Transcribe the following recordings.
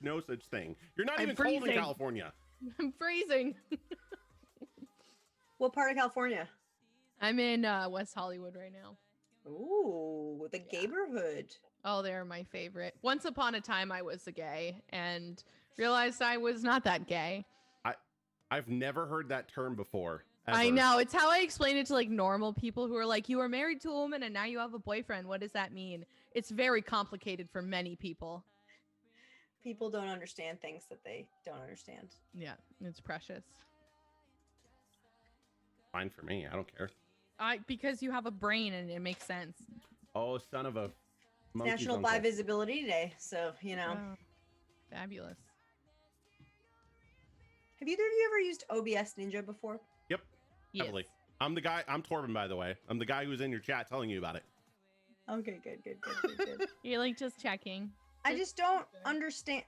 no such thing. You're not I'm even cold in freezing. California. I'm freezing. What part of California? I'm in West Hollywood right now. Ooh, the Gamerhood. Oh, they're my favorite. Once upon a time, I was a gay and realized I was not that gay. I've never heard that term before. Ever. I know. It's how I explain it to like normal people who are like, you were married to a woman and now you have a boyfriend. What does that mean? It's very complicated for many people. People don't understand things that they don't understand. Yeah, it's precious. Fine for me. I don't care. Because you have a brain and it makes sense. Oh, son of a monkey's National uncle. Bi Visibility Day, so you know. Oh, fabulous. Have either of you ever used OBS Ninja before? Yep. Yes. Heavily. I'm the guy. I'm Torben, by the way. I'm the guy who's in your chat telling you about it. Okay, good. You're like just checking. I just don't understand.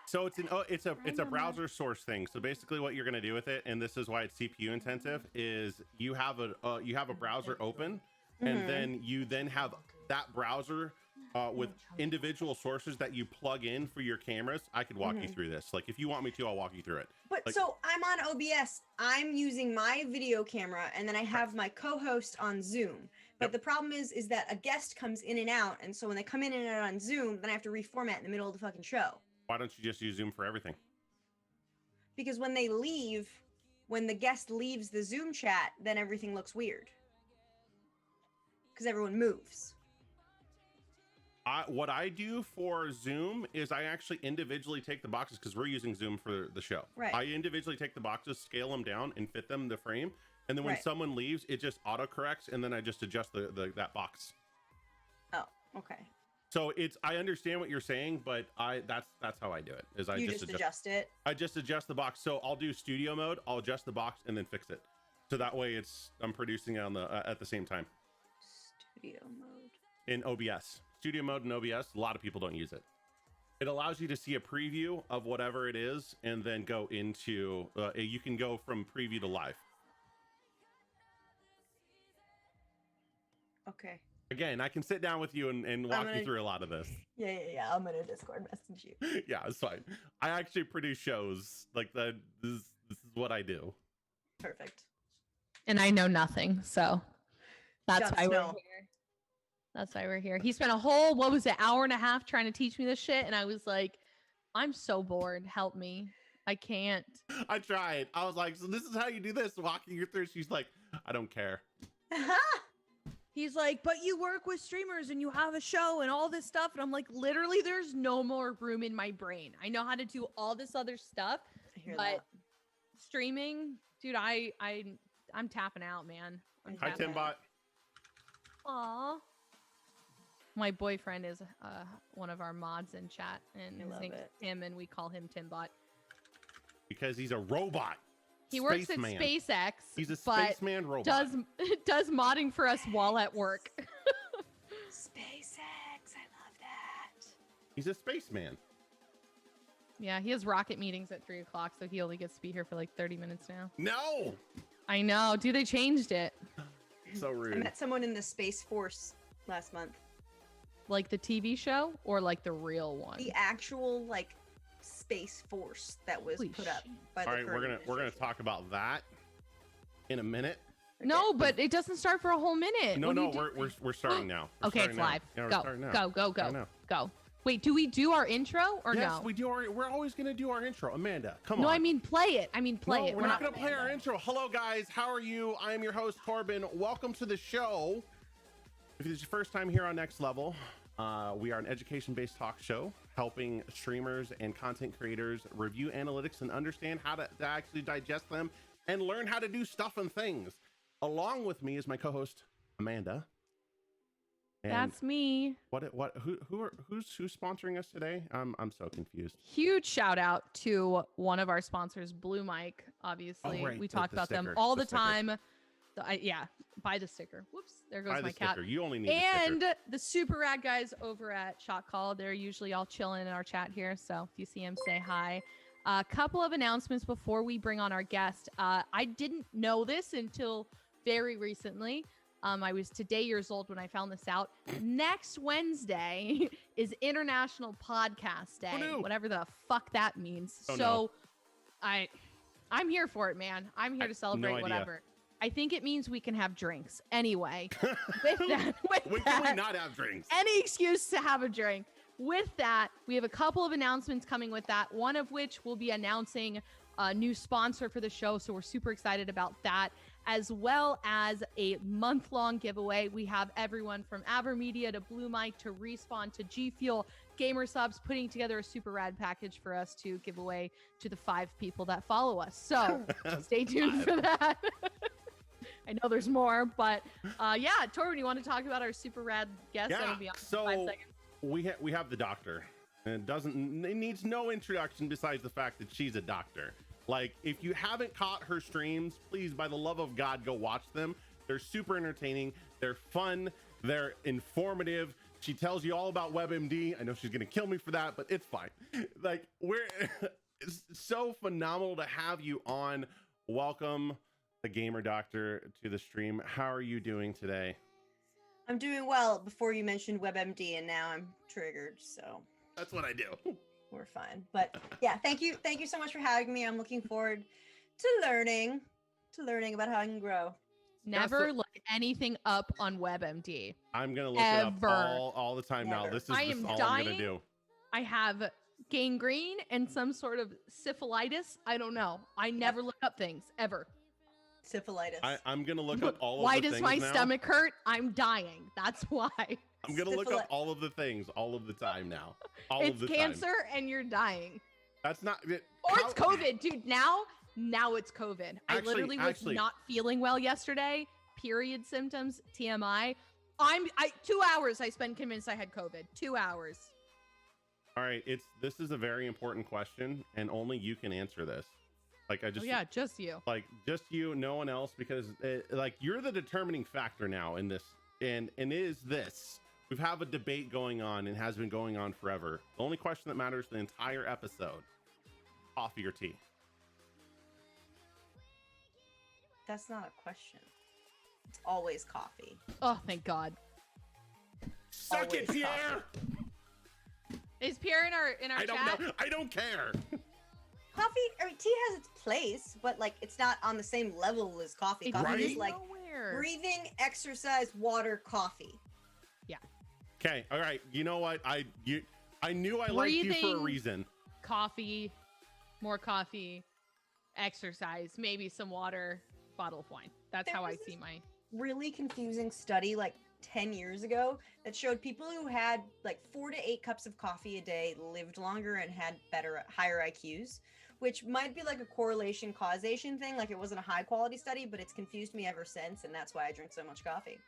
So it's a browser source thing. So basically, what you're going to do with it, and this is why it's CPU intensive, is you have a browser open, and then you have that browser with individual sources that you plug in for your cameras. I could walk you through this. Like if you want me to, I'll walk you through it. But like, so I'm on OBS. I'm using my video camera, and then I have my co-host on Zoom. But the problem is that a guest comes in and out, and so when they come in and out on Zoom, then I have to reformat in the middle of the fucking show. Why don't you just use Zoom for everything? Because when they leave, when the guest leaves the Zoom chat, then everything looks weird. Because everyone moves. What I do for Zoom is I actually individually take the boxes, because we're using Zoom for the show. Right. I individually take the boxes, scale them down, and fit them in the frame. And then when someone leaves, it just auto corrects, and then I just adjust that box. Oh, okay. So I understand what you're saying, but that's how I do it. Is I just adjust it. I just adjust the box. So I'll do studio mode. I'll adjust the box and then fix it. So that way I'm producing it on at the same time. Studio mode. In OBS. Studio mode in OBS, a lot of people don't use it. It allows you to see a preview of whatever it is and then go into, you can go from preview to live. Okay. Again, I can sit down with you and walk you through a lot of this. Yeah. I'm gonna Discord message you. Yeah, it's fine. I actually produce shows like that. This is what I do. Perfect. And I know nothing, so that's Just why we're know. here. That's why we're here. He spent a whole, what was it, hour and a half trying to teach me this shit. And I was like, I'm so bored. Help me. I can't. I tried. I was like, so this is how you do this, walking you through. She's like, I don't care. He's like, but you work with streamers and you have a show and all this stuff. And I'm like, literally, there's no more room in my brain. I know how to do all this other stuff, but streaming, dude, I'm tapping out, man. Hi, Timbot. Aw. My boyfriend is one of our mods in chat, and his name's Tim, and we call him Timbot. Because he's a robot. He works at SpaceX. He's a spaceman robot. Does modding for us while at work. SpaceX, I love that. He's a spaceman. Yeah, he has rocket meetings at 3:00, so he only gets to be here for like 30 minutes now. No! I know. Dude, they changed it. So rude. I met someone in the Space Force last month. Like the TV show or like the real one? The actual like Space Force that was put up by the All right, we're gonna talk about that in a minute. No, but it doesn't start for a whole minute. No, we're starting now. Okay, it's live. Yeah, Go. Wait, do we do our intro or no? Yes, we do. We're always gonna do our intro. Amanda, come on. No, I mean play it. We're not gonna play our intro. Hello, guys. How are you? I am your host Torben. Welcome to the show. If it's your first time here on Next Level, we are an education-based talk show helping streamers and content creators review analytics and understand how to actually digest them and learn how to do stuff and things. Along with me is my co-host Amanda. And that's me. Who's sponsoring us today? I'm so confused. Huge shout out to one of our sponsors, Blue Mic. Obviously, we talk about them all the time. Yeah, buy the sticker. Whoops, there goes my cat. You only need and the super rad guys over at Shot Call. They're usually all chilling in our chat here, so if you see them, say hi. A couple of announcements before we bring on our guest. I didn't know this until very recently, I was today years old when I found this out. Next Wednesday is International Podcast Day, whatever the fuck that means. I'm here for it, man. I'm here to celebrate whatever. I think it means we can have drinks. Anyway, with that, can we not have drinks? Any excuse to have a drink. With that, we have a couple of announcements coming with that, one of which will be announcing a new sponsor for the show. So we're super excited about that, as well as a month-long giveaway. We have everyone from Avermedia to Blue Mike to Respawn to G Fuel Gamer Subs putting together a super rad package for us to give away to the 5 people that follow us. So stay tuned for that. I know there's more, but yeah, Torben, you want to talk about our super rad guest? Yeah, be on so 5 seconds. we have the doctor, and it needs no introduction besides the fact that she's a doctor. Like, if you haven't caught her streams, please, by the love of God, go watch them. They're super entertaining. They're fun. They're informative. She tells you all about WebMD. I know she's gonna kill me for that, but it's fine. Like, it's so phenomenal to have you on. Welcome, the Gamer Doctor, to the stream. How are you doing today? I'm doing well. Before you mentioned WebMD, and now I'm triggered, so that's what I do. We're fine. But yeah, thank you so much for having me. I'm looking forward to learning about how I can grow. Never look anything up on WebMD. I'm gonna look it up all the time now. This is all I'm gonna do. I have gangrene and some sort of syphilitis. I don't know. I never look up things ever. Syphilitis. I'm gonna look up all of why the things. Why does my stomach hurt? I'm dying. That's why. I'm gonna look up all of the things all of the time now. It's cancer and you're dying. That's not it. Or it's COVID, dude. Now it's COVID. I literally was not feeling well yesterday. Period symptoms, TMI. 2 hours I spent convinced I had COVID. 2 hours. All right, this is a very important question, and only you can answer this. Like, just you. Like, just you, no one else, because like, you're the determining factor now in this, and it is this. We have a debate going on and has been going on forever. The only question that matters the entire episode: coffee or tea? That's not a question. It's always coffee. Oh, thank God. Suck always it, Pierre. Coffee. Is Pierre in our chat? I don't know. I don't care. Coffee or tea has its place, but like, it's not on the same level as coffee. Coffee is like breathing, exercise, water, coffee. Yeah. Okay. All right. You know what? I knew I liked you for a reason. Coffee, more coffee, exercise, maybe some water, bottle of wine. That's how I see my really confusing study like 10 years ago that showed people who had like 4 to 8 cups of coffee a day lived longer and had higher IQs, which might be like a correlation causation thing. Like, it wasn't a high quality study, but it's confused me ever since, and that's why I drink so much coffee.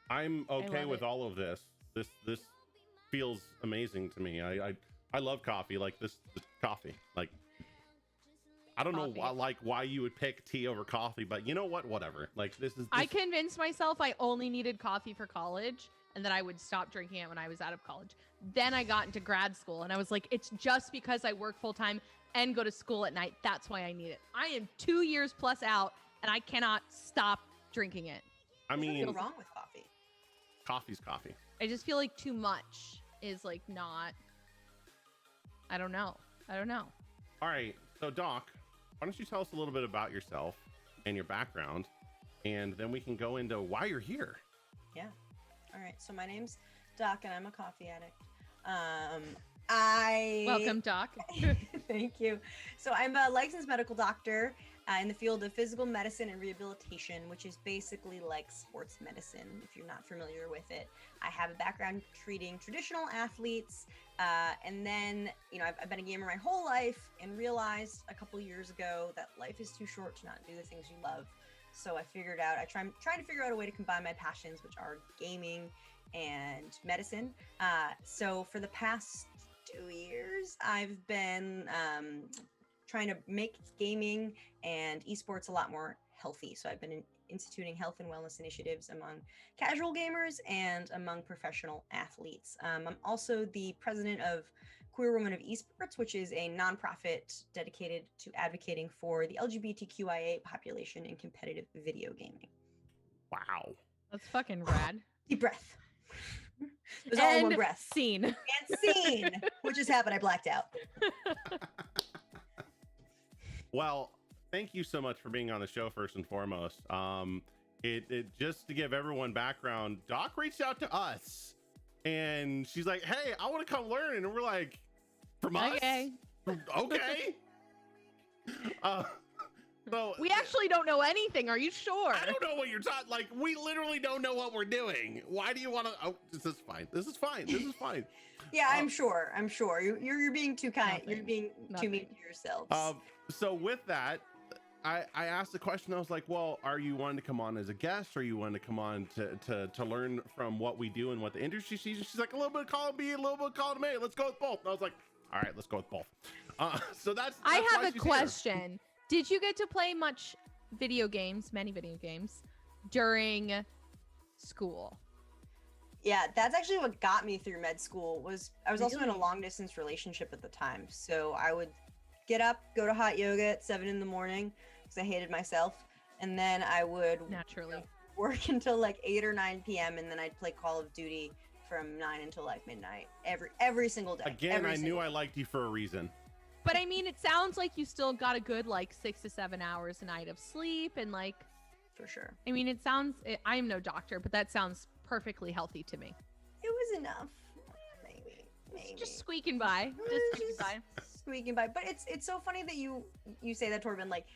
I'm okay with all of this. This feels amazing to me. I love coffee. Like, this coffee. Like, I don't know why you would pick tea over coffee, but you know what? Whatever. Like, this is. I convinced myself I only needed coffee for college, and that I would stop drinking it when I was out of college. Then I got into grad school, and I was like, it's just because I work full time and go to school at night. That's why I need it. I am 2 years plus out, and I cannot stop drinking it. I mean, what's wrong with coffee? Coffee's coffee. I just feel like too much is like not. I don't know. All right, so Doc, why don't you tell us a little bit about yourself and your background, and then we can go into why you're here. Yeah. All right. So my name's Doc, and I'm a coffee addict. Welcome, Doc. Thank you. So I'm a licensed medical doctor in the field of physical medicine and rehabilitation, which is basically like sports medicine, if you're not familiar with it. I have a background treating traditional athletes, and then, I've been a gamer my whole life and realized a couple years ago that life is too short to not do the things you love. So I trying to figure out a way to combine my passions, which are gaming and medicine. So for the past 2 years, I've been trying to make gaming and esports a lot more healthy. So I've been instituting health and wellness initiatives among casual gamers and among professional athletes. I'm also the president of Queer Women of Esports, which is a nonprofit dedicated to advocating for the LGBTQIA population in competitive video gaming. Wow. That's fucking rad. Deep breath. It was all in one breath. Scene. And scene. What just happened? I blacked out. Well, thank you so much for being on the show first and foremost. It just to give everyone background, Doc reached out to us and she's like, hey, I want to come learn. And we're like, from us? Okay. So we actually don't know anything. Are you sure? I don't know what you're talking. Like, we literally don't know what we're doing. Why do you want to? Oh, this is fine. This is fine. This is fine. Yeah, I'm sure. You're being too kind. Nothing. You're being too mean to yourselves. So with that, I asked the question. I was like, well, are you wanting to come on as a guest, or you wanting to come on to learn from what we do and what the industry sees? And she's like, a little bit of column B, a little bit of column A. Let's go with both. And I was like, all right, let's go with both. So that's I have a question. Did you get to play much many video games during school? Yeah, that's actually what got me through med school. I was also in a long distance relationship at the time. So I would get up, go to hot yoga at 7 in the morning because I hated myself. And then I would naturally work until like 8 or 9 p.m. And then I'd play Call of Duty from 9 until like midnight every single day. Again, I knew I liked you for a reason. But I mean, it sounds like you still got a good like 6 to 7 hours a night of sleep, and like, for sure. I mean, I'm no doctor, but that sounds perfectly healthy to me. It was enough. Maybe. Just squeaking by. Squeaking by. But it's so funny that you say that, Torben, like,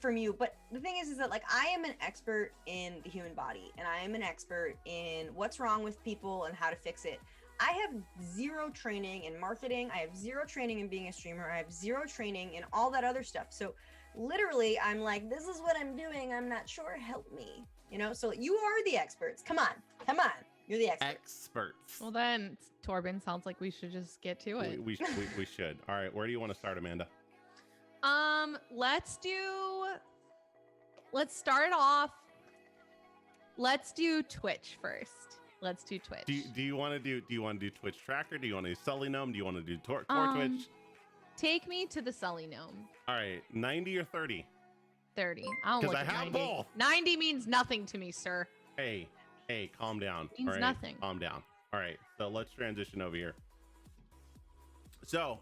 from you. But the thing is that like I am an expert in the human body, and I am an expert in what's wrong with people and how to fix it. I have zero training in marketing. I have zero training in being a streamer. I have zero training in all that other stuff. So literally, I'm like, this is what I'm doing. I'm not sure. Help me. You know, so you are the experts. Come on. You're the experts. Well, then, Torben, sounds like we should just get to it. We should. All right. Where do you want to start, Amanda? Let's start off. Let's do Twitch first. Let's do Twitch. Do you want to do Twitch Tracker? Do you want to do Sully Gnome? Do you want to do Core Twitch? Take me to the Sully Gnome. All right, 90 or 30? 30. I don't look at 90. Both. 90 means nothing to me, sir. Hey, calm down. Means nothing. Calm down. All right, so let's transition over here. So,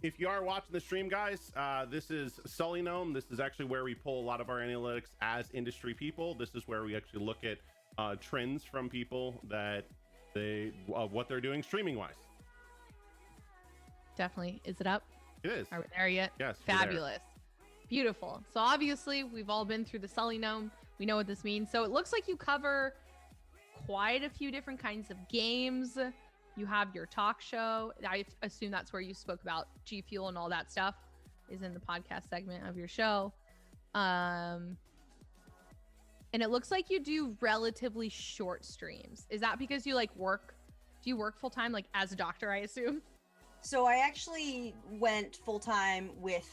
if you are watching the stream, guys, this is Sully Gnome. This is actually where we pull a lot of our analytics as industry people. This is where we actually look at trends from people that what they're doing streaming wise. Definitely. Is it up? It is. Are we there yet? Yes. Fabulous. Beautiful. So obviously we've all been through the Sully Gnome. We know what this means. So it looks like you cover quite a few different kinds of games. You have your talk show. I assume that's where you spoke about G Fuel and all that stuff is in the podcast segment of your show. And it looks like you do relatively short streams. Is that because you work? Do you work full time, like as a doctor, I assume? So I actually went full time with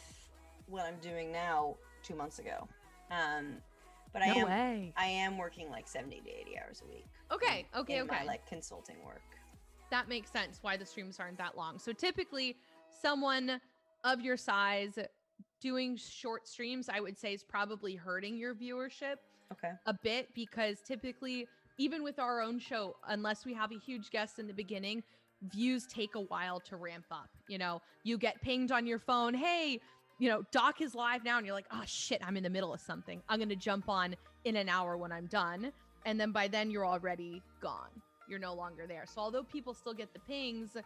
what I'm doing now 2 months ago. But I am working like 70 to 80 hours a week. Okay. My consulting work. That makes sense why the streams aren't that long. So typically someone of your size doing short streams, I would say, is probably hurting your viewership a bit, because typically, even with our own show, unless we have a huge guest in the beginning, views take a while to ramp up. You know, you get pinged on your phone, hey, Doc is live now, and you're like, oh shit, I'm in the middle of something. I'm going to jump on in an hour when I'm done. And then by then you're already gone. You're no longer there. So although people still get the pings,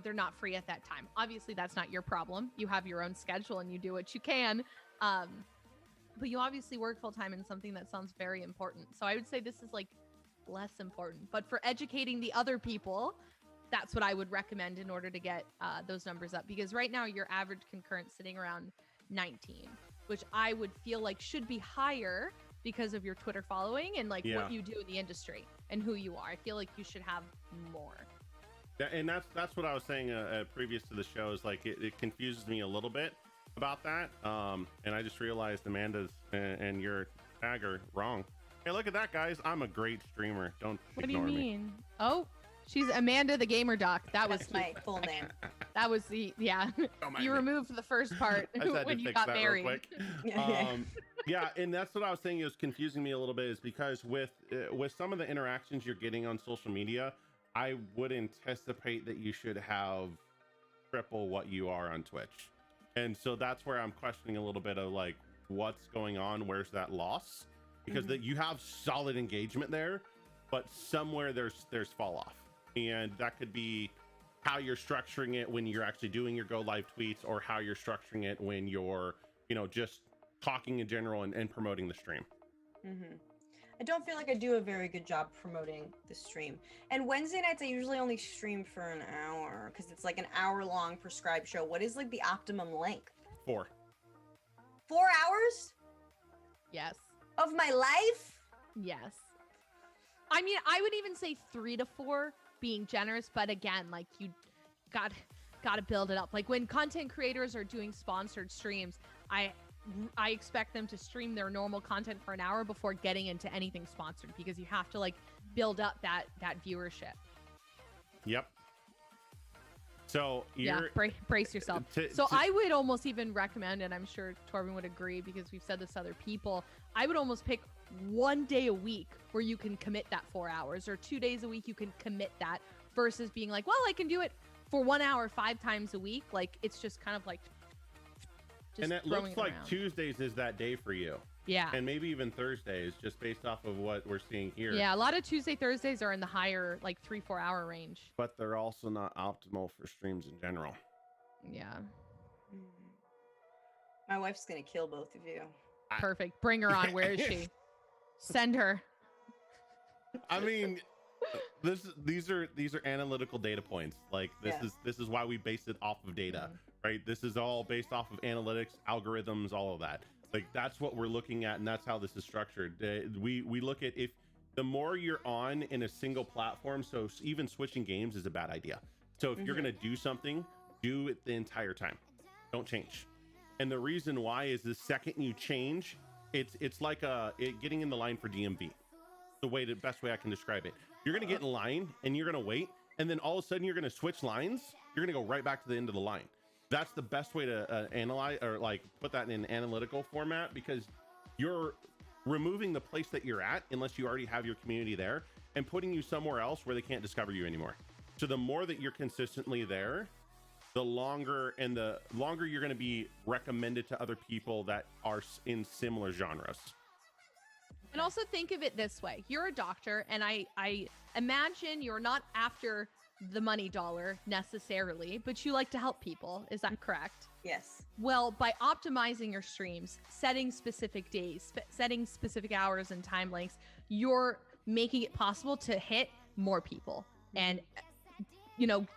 they're not free at that time. Obviously that's not your problem. You have your own schedule and you do what you can. But you obviously work full time in something that sounds very important. So I would say this is less important, but for educating the other people, that's what I would recommend in order to get those numbers up. Because right now your average concurrent sitting around 19, which I would feel like should be higher because of your Twitter following and what you do in the industry and who you are. I feel like you should have more. And that's what I was saying previous to the show, is it confuses me a little bit about that. And I just realized Amanda's and your tag are wrong. Hey, look at that, guys. I'm a great streamer. Don't ignore me. What do you mean? Oh, she's Amanda, TheGamerDoc. That was my full name. That was the you removed the first part when you got married. Real quick. Yeah, and that's what I was saying is confusing me a little bit, is because with some of the interactions you're getting on social media, I would anticipate that you should have triple what you are on Twitch. And so that's where I'm questioning a little bit of like what's going on, where's that loss? Because that you have solid engagement there, but somewhere there's fall off. And that could be how you're structuring it when you're actually doing your go live tweets, or how you're structuring it when you're, just talking in general and promoting the stream. I don't feel like I do a very good job promoting the stream. And Wednesday nights, I usually only stream for an hour because it's like an hour-long prescribed show. What is like the optimum length? 4 hours? Yes. Of my life? Yes. I mean, I would even say 3 to 4 being generous, but again, like you got to build it up. Like when content creators are doing sponsored streams, I expect them to stream their normal content for an hour before getting into anything sponsored, because you have to like build up that viewership. Yep. So brace yourself. I would almost even recommend, and I'm sure Torben would agree because we've said this to other people, I would almost pick 1 day a week where you can commit that 4 hours, or 2 days a week you can commit that, versus being like, well, I can do it for 1 hour 5 times a week. Like it's just kind of like and it looks like Tuesdays is that day for you. Yeah. And maybe even Thursdays, just based off of what we're seeing here. Yeah, a lot of Tuesday, Thursdays are in the higher, like 3-4 hour range. But they're also not optimal for streams in general. Yeah. My wife's going to kill both of you. Perfect. Bring her on. Where is she? Send her. I mean, these are analytical data points. Like this is why we base it off of data. Right? This is all based off of analytics, algorithms, all of that. Like that's what we're looking at, and that's how this is structured. We look at if the more you're on in a single platform, so even switching games is a bad idea. So if you're gonna do something, do it the entire time. Don't change. And the reason why is the second you change, it's like getting in the line for DMV. The best way I can describe it. You're gonna get in line and you're gonna wait, and then all of a sudden you're gonna switch lines. You're gonna go right back to the end of the line. That's the best way to analyze, or like put that in an analytical format, because you're removing the place that you're at, unless you already have your community there, and putting you somewhere else where they can't discover you anymore. So the more that you're consistently there, the longer you're going to be recommended to other people that are in similar genres. And also think of it this way. You're a doctor, and I imagine you're not after the money dollar necessarily, but you like to help people. Is that correct? Yes. Well, by optimizing your streams, setting specific days, setting specific hours and time lengths, you're making it possible to hit more people and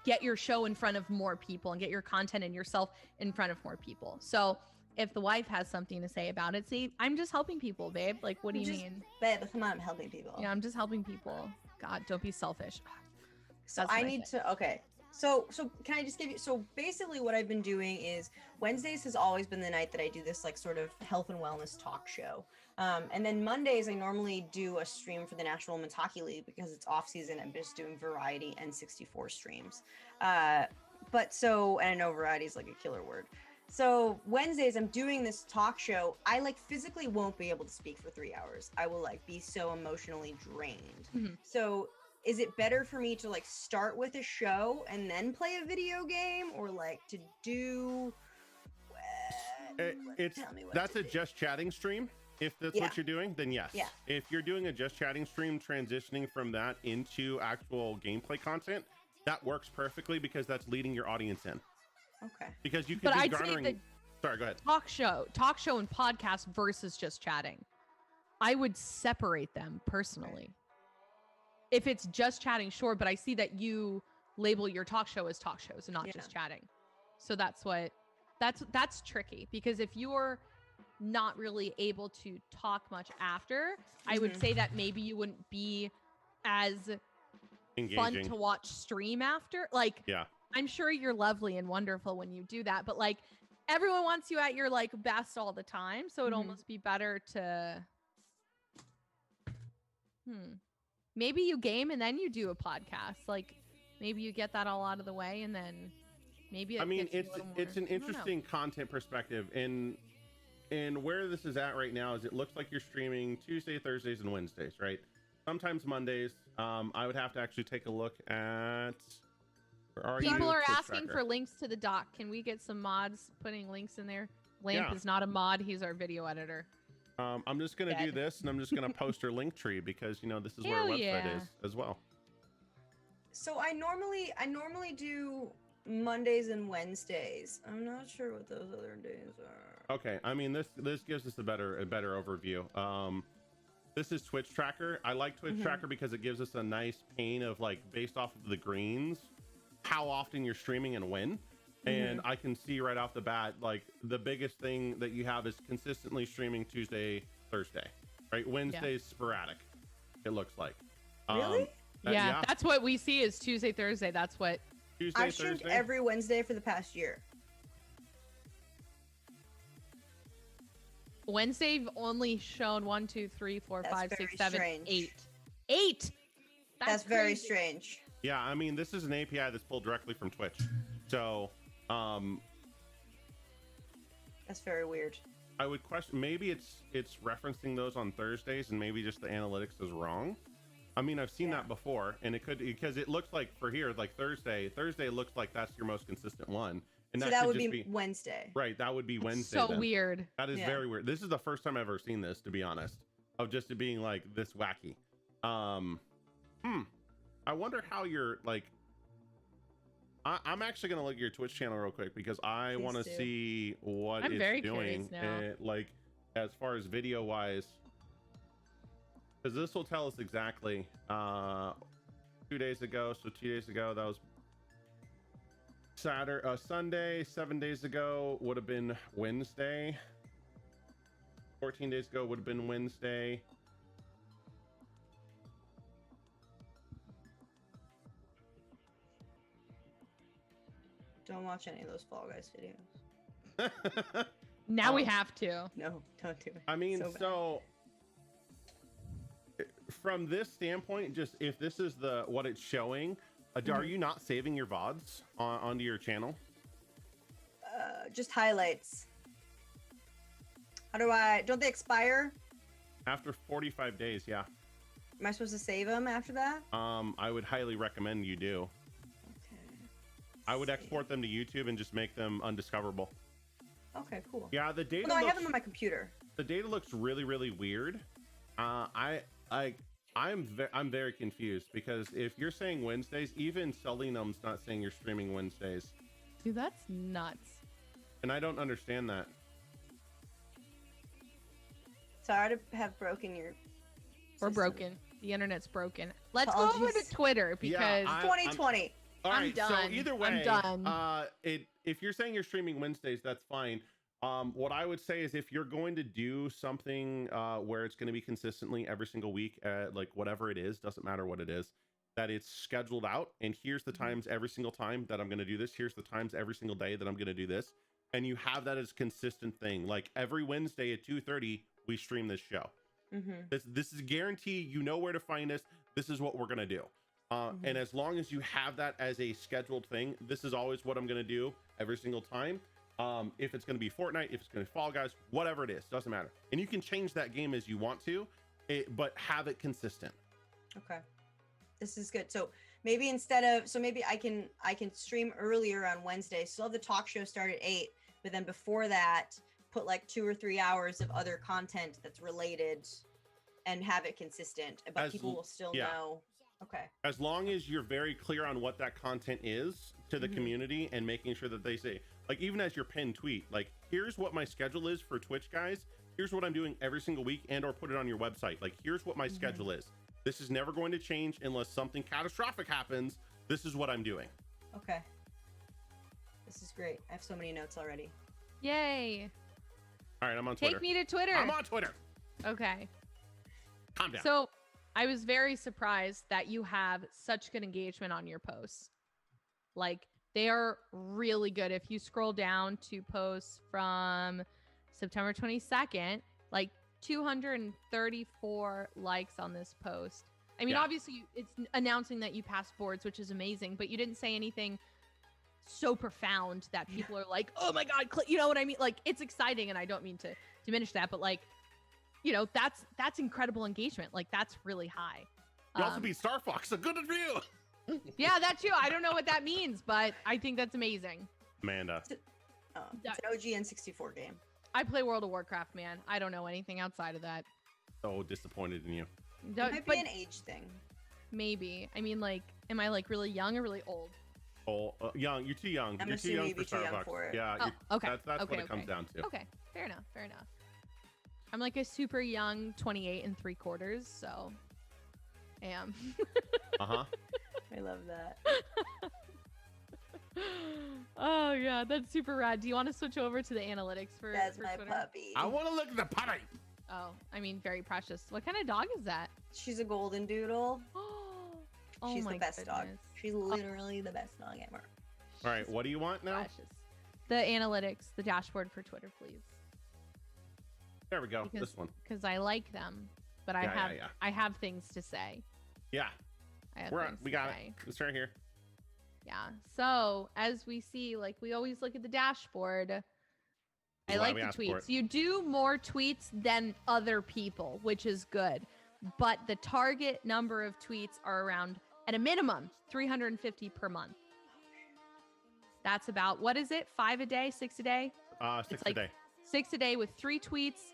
get your show in front of more people and get your content and yourself in front of more people. So if the wife has something to say about it, see, I'm just helping people, babe. Like, what do you mean? Babe, come on, I'm helping people. Yeah, I'm just helping people. God, don't be selfish. So I need to, okay. So can I just give you, so basically what I've been doing is Wednesdays has always been the night that I do this like sort of health and wellness talk show. And then Mondays, I normally do a stream for the National Women's Hockey League because it's off season. I'm just doing variety and 64 streams. And I know variety is like a killer word. So Wednesdays, I'm doing this talk show. I like physically won't be able to speak for 3 hours. I will like be so emotionally drained. So is it better for me to like start with a show and then play a video game, or like to do that's a just chatting stream? If that's what you're doing, then yes. Yeah. If you're doing a just chatting stream, transitioning from that into actual gameplay content, that works perfectly because that's leading your audience in. Okay. Because you can be garnering. Sorry, go ahead. Talk show and podcast versus just chatting. I would separate them personally. If it's just chatting, sure, but I see that you label your talk show as talk shows and not just chatting. So that's tricky, because if you're not really able to talk much after, I would say that maybe you wouldn't be as engaging, fun to watch stream after. Like, I'm sure you're lovely and wonderful when you do that, but like everyone wants you at your like best all the time. So it'd almost be better to, maybe you game and then you do a podcast. Like maybe you get that all out of the way and then Maybe I mean, gets you a little it's more- an I don't know. interesting content perspective, and where this is at right now is it looks like you're streaming Tuesday, Thursdays, and Wednesdays, right? Sometimes Mondays. I would have to actually take a look at. Where are People you? are Twitch asking tracker. for links to the doc. Can we get some mods putting links in there? Lamp Yeah. is not a mod. He's our video editor. I'm just gonna do Dead. this, and I'm just gonna post her link tree because this is where our Hell website yeah. is as well. So I normally do Mondays and Wednesdays. I'm not sure what those other days are. Okay, I mean this gives us a better overview. This is Twitch Tracker. I like Twitch Tracker because it gives us a nice pane of like based off of the greens, how often you're streaming and when. And I can see right off the bat, like the biggest thing that you have is consistently streaming Tuesday, Thursday, right? Wednesday's sporadic. It looks like. Really? Yeah, that's what we see is Tuesday, Thursday. That's what. Tuesday, I've streamed Thursday. every Wednesday for the past year. Wednesday, you've only shown 1, 2, 3, 4, That's 5, 6, very 7, strange. 8. 8. That's very crazy. strange. Yeah, I mean this is an API that's pulled directly from Twitch. So That's very weird. I would question maybe it's referencing those on Thursdays and maybe just the analytics is wrong. I mean, I've seen that before, and it could because it looks like for here, like Thursday looks like that's your most consistent one, and So that that could would just be Wednesday. right. That would be Wednesday. So then. weird. That is Yeah. very weird. This is the first time I've ever seen this, to be honest, of just it being like this wacky. I wonder how you're like. I'm actually gonna look at your Twitch channel real quick because I Please want to do. see what I'm it's very doing, curious now. like as far as video wise, because this will tell us exactly. 2 days ago, so 2 days ago that was Sunday. 7 days ago would have been Wednesday. 14 days ago would have been Wednesday. Don't watch any of those Fall Guys videos. Now we have to. No, don't do it. I mean, So bad. so from this standpoint, just if this is what it's showing, are you not saving your VODs onto your channel? Just highlights. Don't they expire? After 45 days, yeah. Am I supposed to save them after that? I would highly recommend you do. Okay. I would Save. export them to YouTube and just make them undiscoverable. Okay, cool. Yeah, the data. Well, no, I looks, have them on my computer. the data looks really, really weird. I'm very confused because if you're saying Wednesdays, even Selenum's not saying you're streaming Wednesdays, Dude, that's nuts. and I don't understand that. Sorry to have broken your. We're system. broken. The internet's broken. Let's go over Apologies. to Twitter Yeah, because 2020. All I'm right, done. so either way, I'm done. If you're saying you're streaming Wednesdays, that's fine. What I would say is if you're going to do something where it's going to be consistently every single week, like whatever it is, doesn't matter what it is, that it's scheduled out. And here's the times every single time that I'm going to do this. Here's the times every single day that I'm going to do this. And you have that as a consistent thing. Like every Wednesday at 2:30, we stream this show. This is a guarantee. You know where to find us. This is what we're going to do. And as long as you have that as a scheduled thing, this is always what I'm going to do every single time. If it's going to be Fortnite, if it's going to be Fall Guys, whatever it is, doesn't matter. And you can change that game as you want to, but have it consistent. Okay. This is good. So maybe maybe I can stream earlier on Wednesday. So have the talk show start at 8, but then before that, put like 2 or 3 hours of other content that's related and have it consistent. But people will still know. Okay. As long as you're very clear on what that content is to the community and making sure that they say, like, even as your pinned tweet, like, here's what my schedule is for Twitch, guys. Here's what I'm doing every single week, and or put it on your website. Like, here's what my schedule is. This is never going to change unless something catastrophic happens. This is what I'm doing. Okay. This is great. I have so many notes already. yay. All right, I'm on Twitter. Take me to Twitter. I'm on Twitter. Okay. Calm down. So I was very surprised that you have such good engagement on your posts. Like they are really good. If you scroll down to posts from September 22nd, like 234 likes on this post. I mean, Yeah. obviously it's announcing that you passed boards, which is amazing, but you didn't say anything so profound that people are like, oh my God, you know what I mean? Like, it's exciting, and I don't mean to diminish that, but like, you know, that's incredible engagement. Like, that's really high. You also beat Star Fox, so good review. Yeah, that too. I don't know what that means, but I think that's amazing. Amanda. It's an OG N64 game. I play World of Warcraft, man. I don't know anything outside of that. So disappointed in you. It might be an age thing. Maybe. I mean, like, am I like really young or really old? Oh, young. You're too young. I'm You're too young assuming for you'd be too young Starbucks. for it. Yeah. Oh, okay. That's Okay, what it comes okay. down to. Okay, fair enough. Fair enough. I'm like a super young 28 3/4, so I am. Uh-huh. I love that. Oh yeah, that's super rad. Do you want to switch over to the analytics for That's for my Twitter? puppy. I want to look at the puppy. Oh, I mean, very precious. What kind of dog is that? She's a golden doodle. Oh She's my the best dog. goodness. She's literally the best dog ever. All right, what do you want now? Precious. The analytics, the dashboard for Twitter, please. There we go. Because- This one. Because I like them, but Yeah. I have things to say. Yeah. I have We're on. things We to got say. it. It's right here. Yeah. So as we see, like we always look at the dashboard. I Why like we the asked for tweets. it. You do more tweets than other people, which is good. But the target number of tweets are around, at a minimum, 350 per month. That's about, what is it? 5 a day, 6 a day? 6 It's a like day. 6 a day with 3 tweets,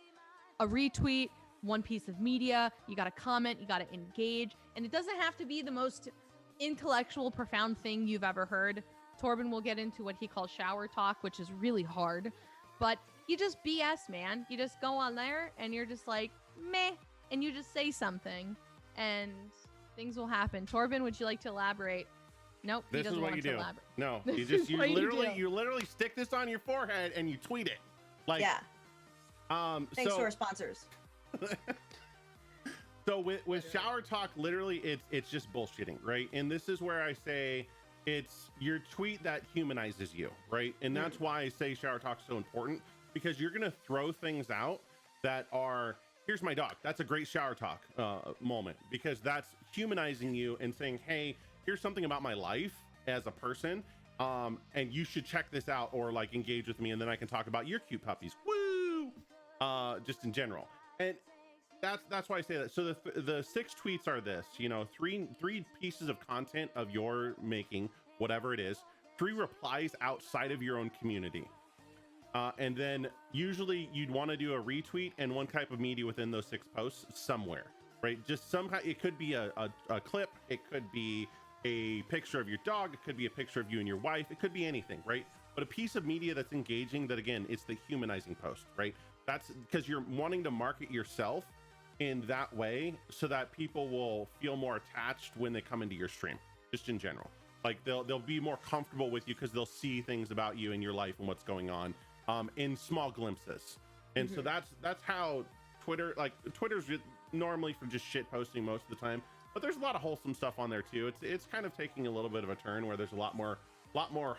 a retweet, 1 piece of media. You got to comment, you got to engage. And it doesn't have to be the most intellectual, profound thing you've ever heard. Torben will get into what he calls shower talk, which is really hard. But you just BS, man. You just go on there and you're just like, meh. And you just say something and things will happen. Torben, would you like to elaborate? Nope, he This is doesn't what want you to do. elaborate. No, This you is just what you do. you literally stick this on your forehead and you tweet it. Like Yeah. Thanks so, to our sponsors. So with shower talk, literally it's just bullshitting, right? And this is where I say it's your tweet that humanizes you, right? And that's why I say shower talk's so important, because you're gonna throw things out that are, here's my dog. That's a great shower talk moment, because that's humanizing you and saying, hey, here's something about my life as a person, and you should check this out, or like engage with me, and then I can talk about your cute puppies. Woo! Just in general. And that's why I say that. So the 6 tweets are this, you know, three pieces of content of your making, whatever it is, 3 replies outside of your own community. And then usually you'd want to do a retweet and 1 type of media within those 6 posts somewhere, right? Just somehow, it could be a clip, it could be a picture of your dog, it could be a picture of you and your wife, it could be anything, right? But a piece of media that's engaging, that again, it's the humanizing post, right? That's because you're wanting to market yourself in that way so that people will feel more attached when they come into your stream, just in general. Like they'll be more comfortable with you because they'll see things about you and your life and what's going on in small glimpses. And so that's how Twitter, like Twitter's normally for just shit posting most of the time, but there's a lot of wholesome stuff on there too. It's kind of taking a little bit of a turn where there's a lot more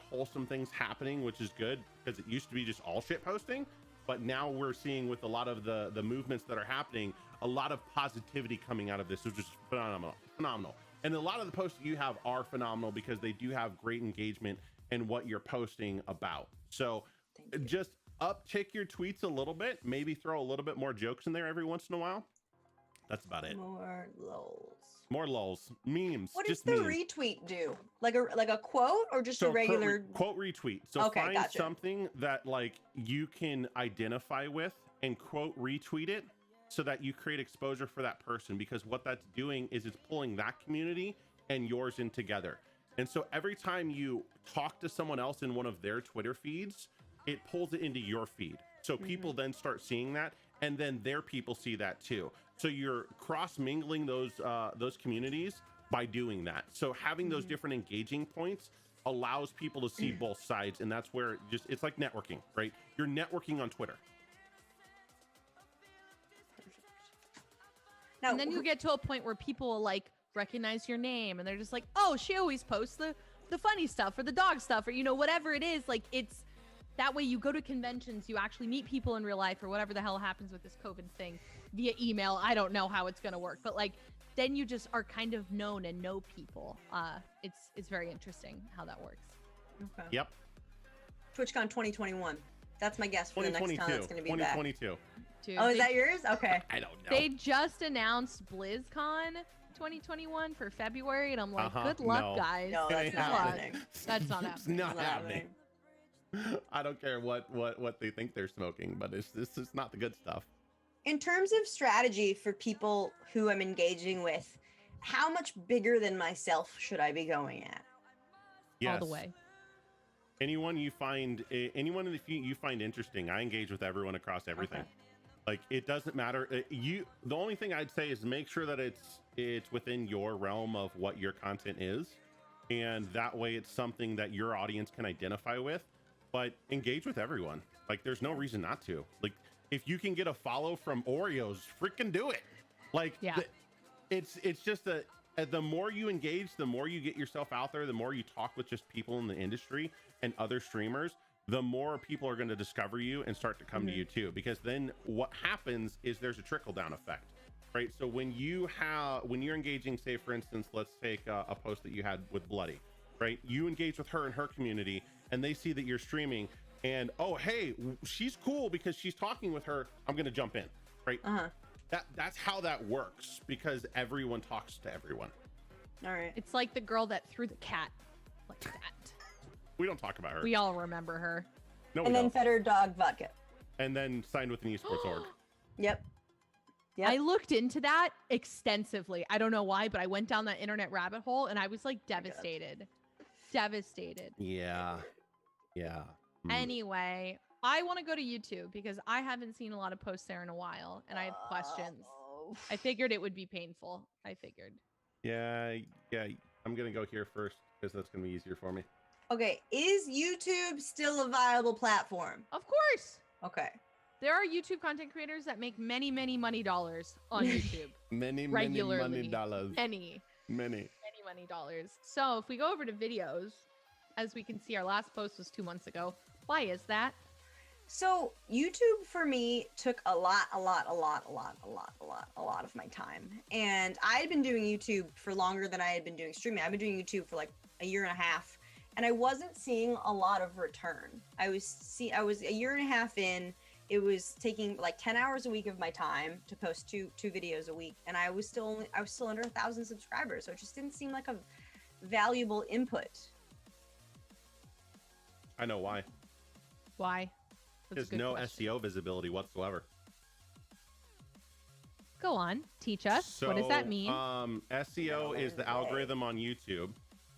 wholesome things happening, which is good, because it used to be just all shit posting. But now we're seeing, with a lot of the movements that are happening, a lot of positivity coming out of this, which is phenomenal. And a lot of the posts that you have are phenomenal because they do have great engagement in what you're posting about. So just uptick your tweets a little bit, maybe throw a little bit more jokes in there every once in a while. That's about it. More lulz. More lulz, memes. What does just the memes. retweet do? Like a quote, or just So a regular? quote retweet. So Okay, find gotcha. something that like you can identify with and quote retweet it, so that you create exposure for that person, because what that's doing is it's pulling that community and yours in together. And so every time you talk to someone else in one of their Twitter feeds, it pulls it into your feed. So people then start seeing that, and then their people see that too. So you're cross mingling those communities by doing that. So having those different engaging points allows people to see both sides, and that's where it's like networking, right? You're networking on Twitter. Now, And then you get to a point where people will like recognize your name and they're just like, oh, she always posts the funny stuff or the dog stuff, or, you know, whatever it is. Like, it's that way you go to conventions, you actually meet people in real life, or whatever the hell happens with this COVID thing via email. I don't know how it's going to work, but like, then you just are kind of known and know people. It's very interesting how that works. Okay. Yep. TwitchCon 2021. That's my guess for the next time it's going to be back. 2022. Dude, Oh, is that yours? Okay. I don't know. They just announced BlizzCon 2021 for February, and I'm like, good luck, guys. No, It that's ain't not happening. happening. That's not It's happening. not happening. I don't care what they think they're smoking, but this is not the good stuff. In terms of strategy for people who I'm engaging with, how much bigger than myself should I be going at? Yes. All the way. Anyone you find you find interesting, I engage with everyone across everything. Okay. Like, it doesn't matter. The only thing I'd say is make sure that it's within your realm of what your content is, and that way it's something that your audience can identify with. But engage with everyone. Like, there's no reason not to. Like, if you can get a follow from Oreos, freaking do it. Like, yeah. It's just the more you engage, the more you get yourself out there, the more you talk with just people in the industry and other streamers, the more people are going to discover you and start to come to you too. Because then what happens is there's a trickle down effect, right? So when you're engaging, say for instance, let's take a post that you had with Bloody, right? You engage with her and her community, and they see that you're streaming, and oh, hey, she's cool because she's talking with her, I'm going to jump in, right? That's how that works, because everyone talks to everyone. All right. It's like the girl that threw the cat like that. We don't talk about her. We all remember her. No, And then fed her dog vodka. And then signed with an esports org. Yep. I looked into that extensively. I don't know why, but I went down that internet rabbit hole and I was like devastated. Devastated. Yeah. Anyway, I want to go to YouTube because I haven't seen a lot of posts there in a while and I have questions. I figured it would be painful. I figured. Yeah. I'm going to go here first because that's going to be easier for me. Okay. Is YouTube still a viable platform? Of course. Okay. There are YouTube content creators that make many money dollars on YouTube. Many regularly. dollars. Many money dollars. So if we go over to videos, as we can see, our last post was 2 months ago. Why is that? So YouTube for me took a lot of my time. And I had been doing YouTube for longer than I had been doing streaming. I've been doing YouTube for like a year and a half, and I wasn't seeing a lot of return. I was a year and a half in. It was taking like 10 hours a week of my time to post two videos a week, and I was still under 1,000 subscribers, so it just didn't seem like a valuable input. I know why. Why? There's no SEO visibility whatsoever. Go on, teach us. So, what does that mean? SEO is the algorithm on YouTube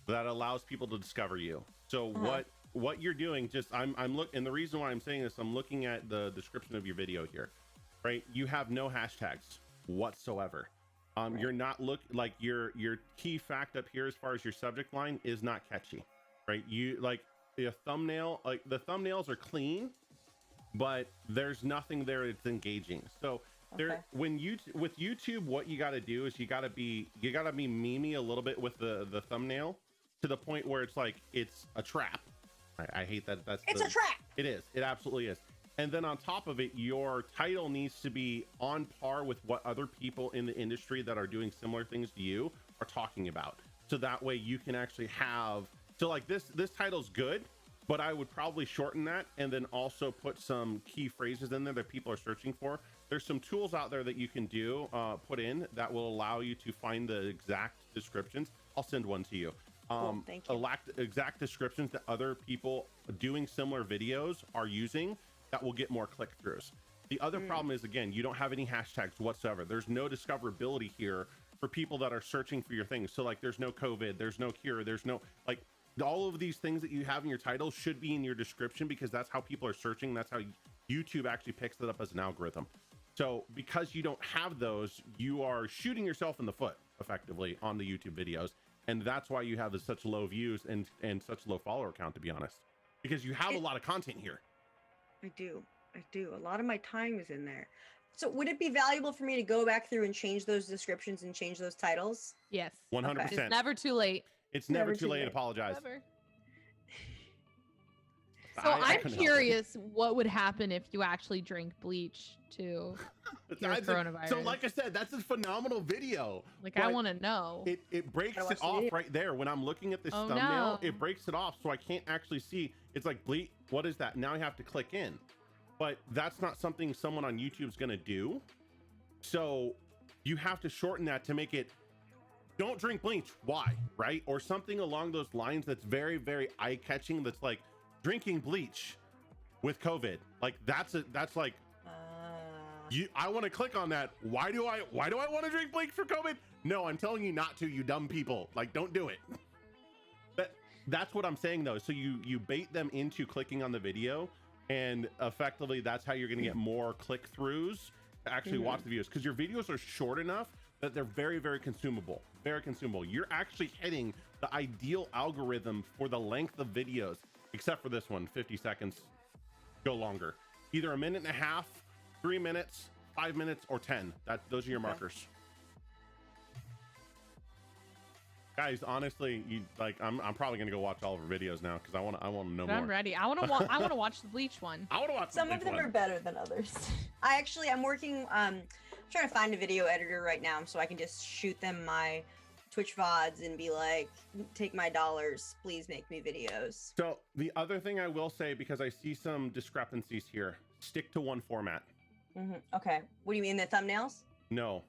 that allows people to discover you. So what you're doing, and the reason why I'm saying this, I'm looking at the description of your video here, right? You have no hashtags whatsoever. You're not your key fact up here as far as your subject line is not catchy, right? You like the thumbnail, like the thumbnails are clean, but there's nothing there that's engaging. So with YouTube, what you got to do is you got to be memey a little bit with the thumbnail to the point where it's like it's a trap. I hate that. It's a trap. It is. It absolutely is. And then on top of it, your title needs to be on par with what other people in the industry that are doing similar things to you are talking about. So that way you can actually have, so like this title's good, but I would probably shorten that and then also put some key phrases in there that people are searching for. There's some tools out there that you can put in that will allow you to find the exact descriptions. I'll send one to you. Cool, thank you. Exact descriptions that other people doing similar videos are using that will get more click-throughs. The other problem is, again, you don't have any hashtags whatsoever. There's no discoverability here for people that are searching for your things. So like there's no COVID, there's no cure, there's no, like, all of these things that you have in your title should be in your description because that's how people are searching. That's how YouTube actually picks it up as an algorithm. So because you don't have those, you are shooting yourself in the foot effectively on the YouTube videos. And that's why you have such low views and such low follower count, to be honest, because you have a lot of content here. I do. A lot of my time is in there. So would it be valuable for me to go back through and change those descriptions and change those titles? Yes. 100%. It's never too late. It's never too late to apologize. Never. So I I'm couldn't help it. curious what would happen if you actually drink bleach to cure coronavirus. So like I said, that's a phenomenal video. Like, I want to know. It breaks Gotta it watch the off video. right there. When I'm looking at this Oh, thumbnail, no. it breaks it off, so I can't actually see. It's like bleach. What is that? Now I have to click in, but that's not something someone on YouTube's gonna do. So you have to shorten that to make it. Don't drink bleach. Why? Right? Or something along those lines that's very, very eye-catching. That's like drinking bleach with COVID. Like that's like I want to click on that. Why do I want to drink bleach for COVID? No, I'm telling you not to, you dumb people. Like, don't do it. That's what I'm saying though. So you bait them into clicking on the video, and effectively that's how you're going to get more click-throughs to actually watch the videos, because your videos are short enough that they're very, very consumable. Very consumable. You're actually hitting the ideal algorithm for the length of videos, except for this one, 50 seconds. Go longer. Either a minute and a half, 3 minutes, 5 minutes, or 10. Those are your markers. Guys, honestly, I'm probably gonna go watch all of her videos now because I want to know more. I'm ready. I want to watch the bleach one. I want to watch Some of them are better than others. I'm working trying to find a video editor right now so I can just shoot them my Twitch VODs and be like, take my dollars, please make me videos. So the other thing I will say, because I see some discrepancies here, stick to one format. Okay. What do you mean, the thumbnails? No.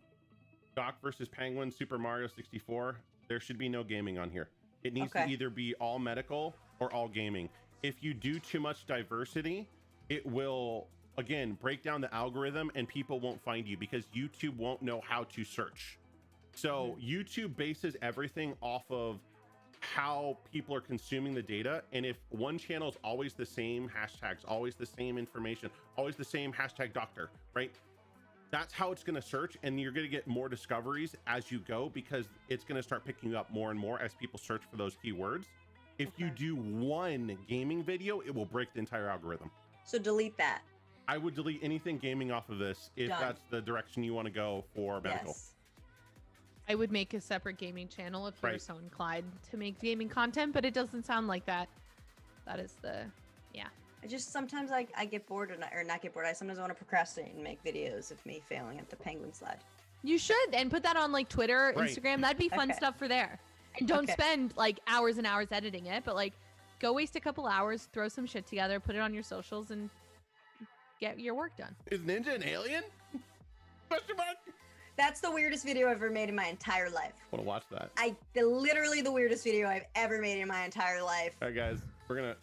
Doc versus Penguin, Super Mario 64. There should be no gaming on here. It needs to either be all medical or all gaming. If you do too much diversity, it will, again, break down the algorithm and people won't find you because YouTube won't know how to search. So YouTube bases everything off of how people are consuming the data. And if one channel is always the same hashtags, always the same information, always the same hashtag doctor, right? That's how it's going to search, and you're going to get more discoveries as you go because it's going to start picking up more and more as people search for those keywords. If you do one gaming video, it will break the entire algorithm. So delete that. I would delete anything gaming off of this if that's the direction you want to go for medical. Yes. I would make a separate gaming channel if you're so inclined to make gaming content, but it doesn't sound like that. That is I just sometimes I get bored or not get bored. I sometimes want to procrastinate and make videos of me failing at the penguin slide. You should, and put that on like Twitter, Instagram. That'd be fun stuff for there. And don't spend like hours and hours editing it, but like go waste a couple hours, throw some shit together, put it on your socials, and get your work done. Is Ninja an alien? Question mark. That's the weirdest video I've ever made in my entire life. I want to watch that. Literally the weirdest video I've ever made in my entire life. All right, guys, we're gonna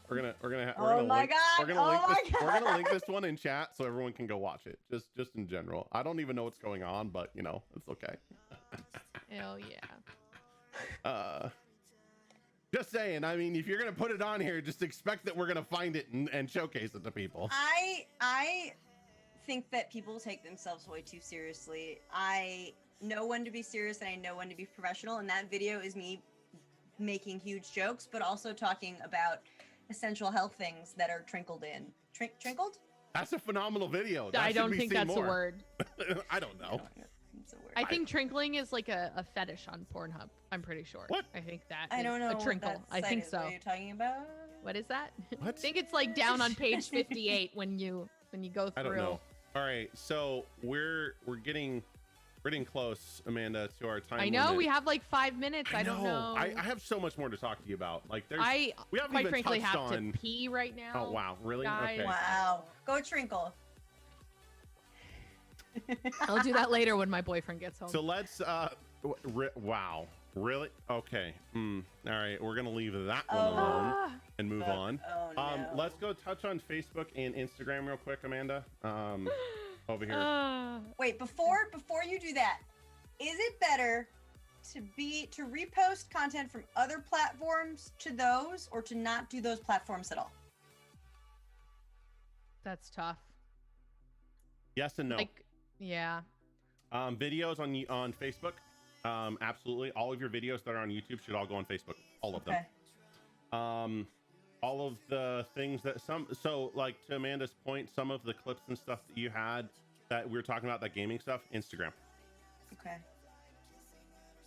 link this one in chat so everyone can go watch it. Just in general. I don't even know what's going on, but you know, it's okay. Hell yeah. Just saying. I mean, if you're gonna put it on here, just expect that we're gonna find it and showcase it to people. I think that people take themselves way too seriously. I know when to be serious and I know when to be professional, and that video is me making huge jokes, but also talking about essential health things that are trickled in. Trickled? That's a phenomenal video. I don't think that's a word. I don't know. It's a word. I think trinkling is like a fetish on Pornhub. I'm pretty sure. What? I think that I don't know. a trinkle. I think so. What are you talking about? What is that? What? I think it's like down on page 58 when you go through. I don't know. All right, so we're getting close, Amanda, to our time. I know limit. we have like 5 minutes. I don't know. I have so much more to talk to you about. Like we haven't quite even frankly touched have on. to pee right now. Oh wow, really? Guys. Okay. Wow. Go trinkle. I'll do that later when my boyfriend gets home. So let's wow, really? Okay. All right, we're gonna leave that one alone and move on. Oh, no. Let's go touch on Facebook and Instagram real quick, Amanda. Over here. Wait, before you do that, is it better to repost content from other platforms to those, or to not do those platforms at all? That's tough. Yes and no. Like, yeah. Videos on Facebook. Absolutely. All of your videos that are on YouTube should all go on Facebook. All of them. All of the things that so like to Amanda's point, some of the clips and stuff that you had that we were talking about, that gaming stuff, Instagram. Okay.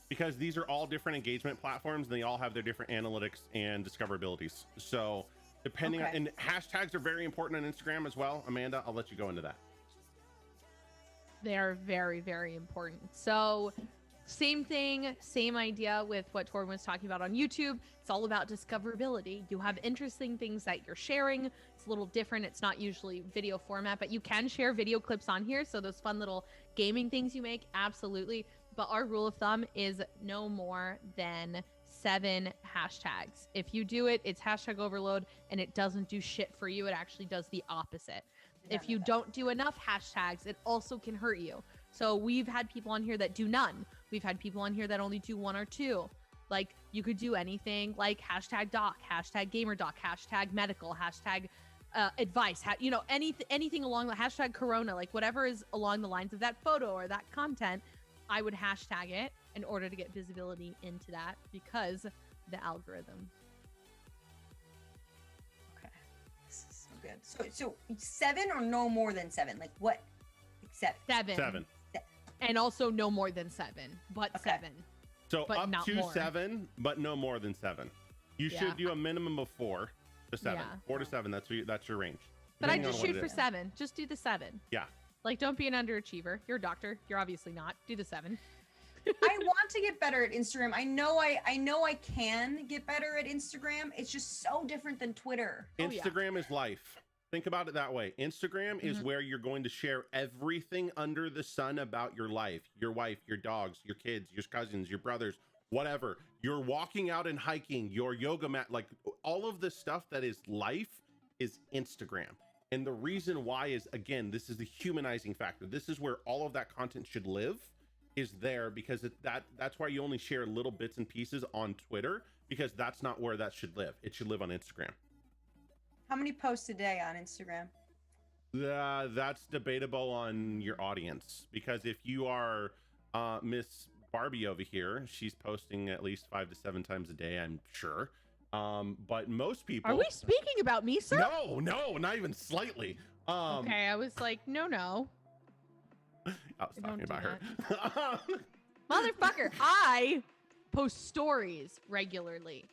Because these are all different engagement platforms and they all have their different analytics and discoverabilities. So depending on, Okay. and hashtags are very important on Instagram as well. Amanda, I'll let you go into that. They are very, very important. So same thing, same idea with what Torben was talking about on YouTube. It's all about discoverability. You have interesting things that you're sharing. It's a little different. It's not usually video format, but you can share video clips on here. So those fun little gaming things you make, absolutely. But our rule of thumb is no more than 7 hashtags. If you do it, it's hashtag overload and it doesn't do shit for you. It actually does the opposite. If you don't do enough hashtags, it also can hurt you. So we've had people on here that do none. We've had people on here that only do 1 or 2. Like you could do anything like hashtag doc, hashtag GamerDoc, hashtag medical, hashtag advice, you know, anything along the hashtag Corona, like whatever is along the lines of that photo or that content, I would hashtag it in order to get visibility into that because the algorithm. Okay, this is so good. So 7 or no more than 7? Like what? Except 7. And also no more than 7, but Okay. 7. So But up not to more. 7, but no more than 7. You Yeah. should do a minimum of 4 to 7. Yeah. 4 to 7. That's your range. But I depending just on what shoot it for is. 7. Just do the 7. Yeah. Like, don't be an underachiever. You're a doctor. You're obviously not. Do the 7. I want to get better at Instagram. I know I can get better at Instagram. It's just so different than Twitter. Oh, yeah. Instagram is life. Think about it that way. Instagram is where you're going to share everything under the sun about your life, your wife, your dogs, your kids, your cousins, your brothers, whatever. You're walking out and hiking, your yoga mat, like all of the stuff that is life is Instagram. And the reason why is, again, this is the humanizing factor. This is where all of that content should live, is there, because that's why you only share little bits and pieces on Twitter, because that's not where that should live. It should live on Instagram. How many posts a day on Instagram? That's debatable on your audience, because if you are Miss Barbie over here, she's posting at least 5 to 7 times a day, I'm sure. But most people. Are we speaking about me, sir? No, not even slightly. Okay, I was like, no. I was talking Don't about do her. Motherfucker, I post stories regularly.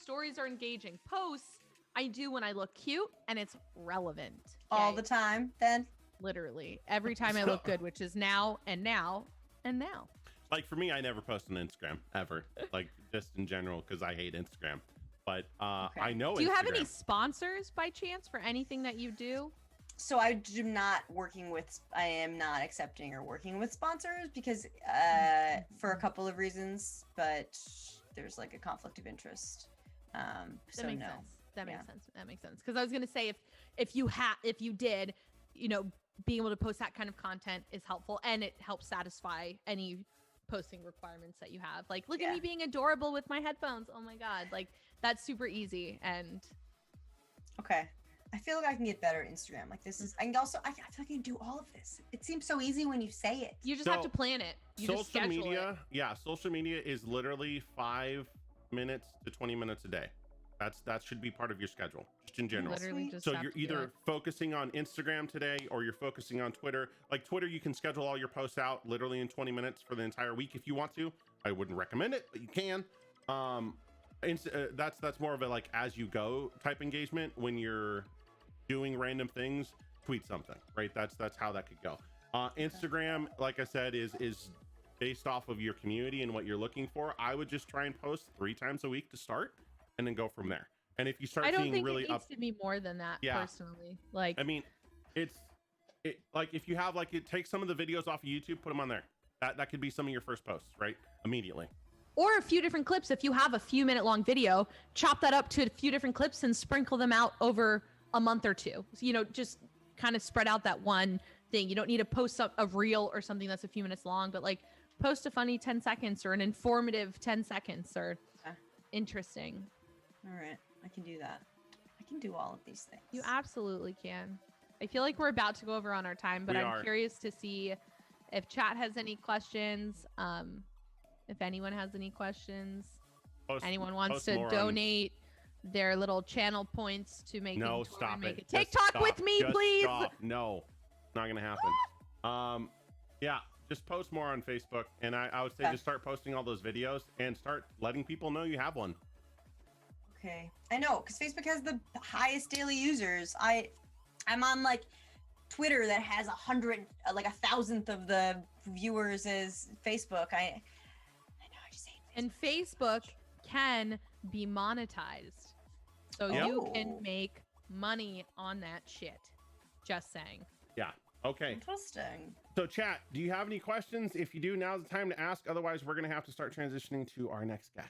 Stories are engaging. Posts I do when I look cute and it's relevant. All okay? the time, then? Literally. Every time I look good, which is now and now and now. Like for me, I never post on Instagram ever. Like just in general, because I hate Instagram. But Okay. I know. Do you have Instagram. any sponsors by chance for anything that you do? So I am not accepting or working with sponsors because for a couple of reasons, but there's like a conflict of interest. So That makes no. sense. That makes Yeah. sense. That makes sense. Because I was gonna say if you did, you know, being able to post that kind of content is helpful and it helps satisfy any posting requirements that you have. Like, look at Yeah. me being adorable with my headphones. Oh my god, like that's super easy. And Okay. I feel like I can get better at Instagram. Like this is, I feel like I can do all of this. It seems so easy when you say it. you just have to So, plan it. You just social schedule media, it. yeah, social media is literally 5 minutes to 20 minutes a day. That should be part of your schedule, just in general. Literally Sweet. just So have you're to do either it. focusing on Instagram today or you're focusing on Twitter. Like Twitter, you can schedule all your posts out literally in 20 minutes for the entire week if you want to. I wouldn't recommend it, but you can. That's more of a like as you go type engagement. When you're doing random things, tweet something, right? That's how that could go. Instagram, like I said, is based off of your community and what you're looking for. I would just try and post 3 times a week to start and then go from there. And if you start I don't seeing think really it needs to be more than that Yeah. personally. Like I mean, it like if you have like it takes some of the videos off of YouTube, put them on there. That could be some of your first posts, right? Immediately. or a few different clips. If you have a few minute long video, chop that up to a few different clips and sprinkle them out over a month or two. So, you know, just kind of spread out that one thing. You don't need to post up a reel or something that's a few minutes long, but like post a funny 10 seconds or an informative 10 seconds or Okay. interesting. All right. I can do that. I can do all of these things. You absolutely can. I feel like we're about to go over on our time, but We I'm are. curious to see if chat has any questions. If anyone has any questions, anyone wants post to more on- donate their little channel points to make No, Torben stop make it. a Just TikTok stop. with me, Just please. stop. No, not gonna happen. Yeah, just post more on Facebook, and I would say Okay. just start posting all those videos and start letting people know you have one. Okay. I know, because Facebook has the highest daily users. I'm on like Twitter that has 100, like 1,000th of the viewers as Facebook. I know, I just hate Facebook. And Facebook can be monetized. So Yep. you can make money on that shit. Just saying. Yeah. Okay. Interesting. So chat, do you have any questions? If you do, now's the time to ask. Otherwise, we're going to have to start transitioning to our next guest.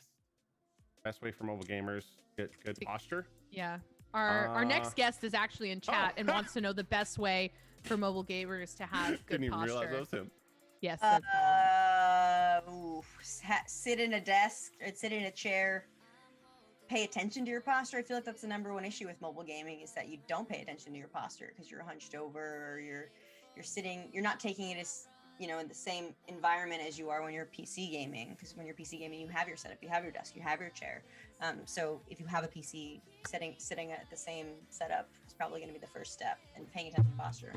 Best way for mobile gamers get good posture. Yeah. Our next guest is actually in chat and wants to know the best way for mobile gamers to have good Didn't even posture. realize that was him. Yes. Sit in a desk or sit in a chair. Pay attention to your posture. I feel like that's the number one issue with mobile gaming is that you don't pay attention to your posture because you're hunched over or you're sitting. You're not taking it as in the same environment as you are when you're PC gaming. Because when you're PC gaming, you have your setup, you have your desk, you have your chair. So if you have a PC sitting at the same setup, it's probably going to be the first step in paying attention to posture.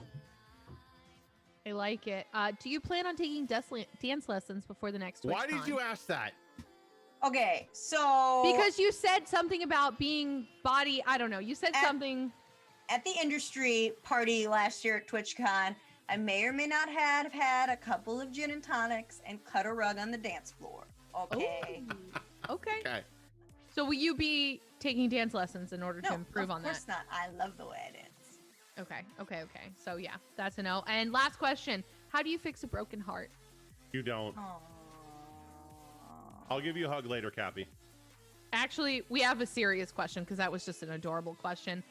I like it. Do you plan on taking dance lessons before the next TwitchCon? Why did you ask that? Okay, so Because you said something about being body. I don't know. You said something. At the industry party last year at TwitchCon, I may or may not have had a couple of gin and tonics and cut a rug on the dance floor. Okay. Ooh, okay. Okay. So will you be taking dance lessons in order to improve on that? Of course not. I love the way I dance. Okay. So yeah, that's a no. And last question: how do you fix a broken heart? You don't. Aww. I'll give you a hug later, Cappy. Actually, we have a serious question because that was just an adorable question.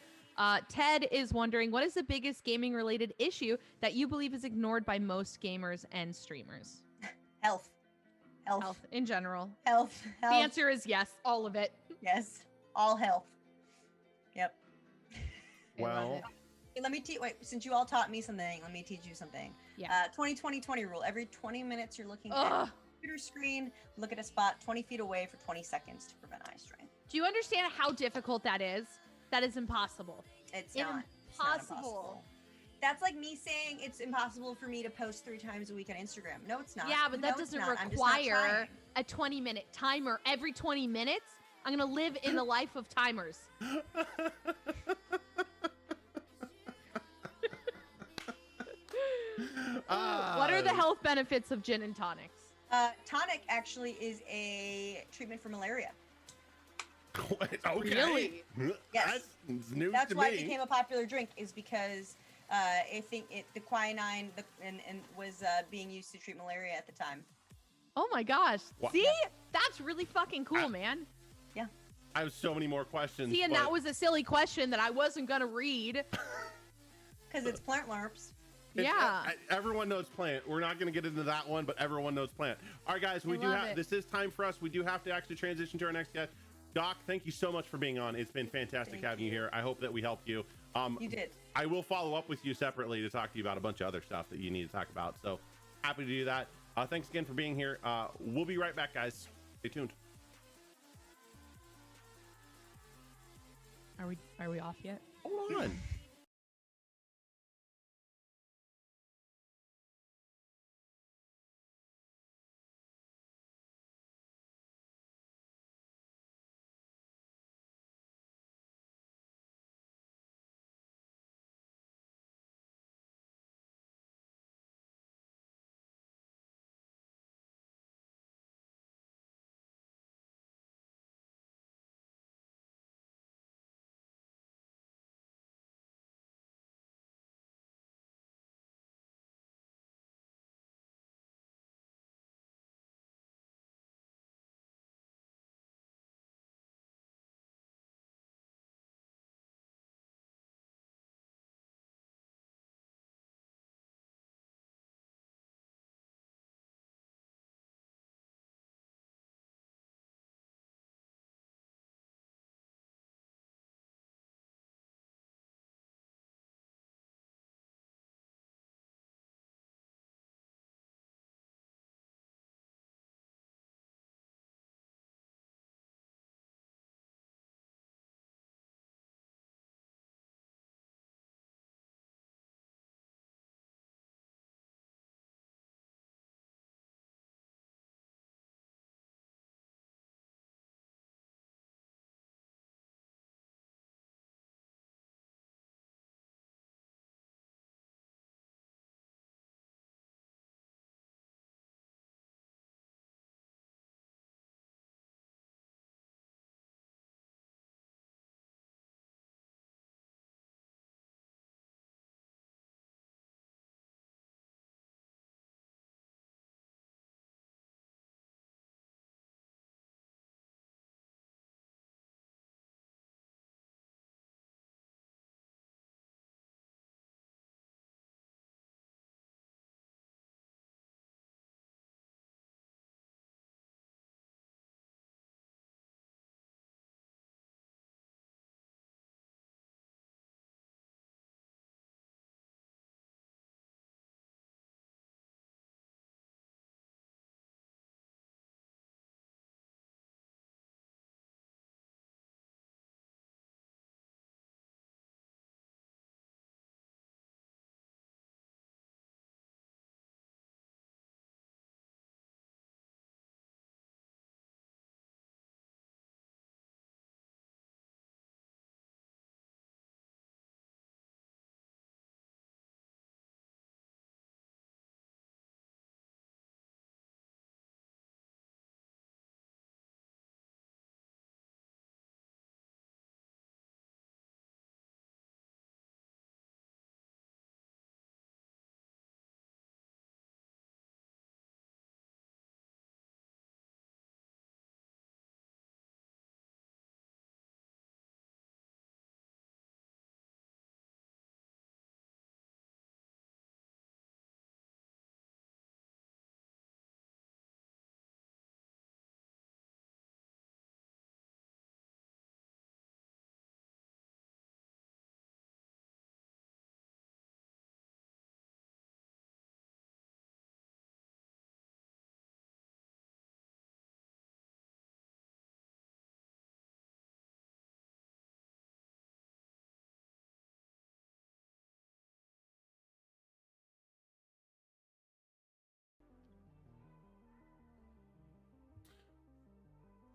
Ted is wondering, what is the biggest gaming related issue that you believe is ignored by most gamers and streamers? Health In general. Health. The answer is yes, all of it. Yes, all health. Yep. Well, Hey, let me teach. Wait, since you all taught me something, let me teach you something. Yeah. 20-20-20 rule. Every 20 minutes, you're looking Ugh. at the computer screen. Look at a spot 20 feet away for 20 seconds to prevent eye strain. Do you understand how difficult that is? That is impossible. It's not impossible. That's like me saying it's impossible for me to post 3 times a week on Instagram. No, it's not. Yeah, but that No, it's doesn't not. I'm just not require trying. a 20-minute timer every 20 minutes. I'm going to live in the life of timers. What are the health benefits of gin and tonics? Tonic actually is a treatment for malaria. Okay. Really? Yes. That's news That's to why me. it became a popular drink, is because I think the quinine and was being used to treat malaria at the time. Oh my gosh. What? See? That's really fucking cool, man. Yeah. I have so many more questions. See, and that was a silly question that I wasn't going to read. Because it's plant larps. Yeah. Everyone knows plant. We're not going to get into that one, but everyone knows plant. All right, guys, we do love have. it. This is time for us. We do have to actually transition to our next guest. Doc, thank you so much for being on. It's been fantastic Thank having you here. I hope that we helped you. You did. I will follow up with you separately to talk to you about a bunch of other stuff that you need to talk about. So happy to do that. Thanks again for being here. We'll be right back, guys. Stay tuned. Are we off yet? Hold on.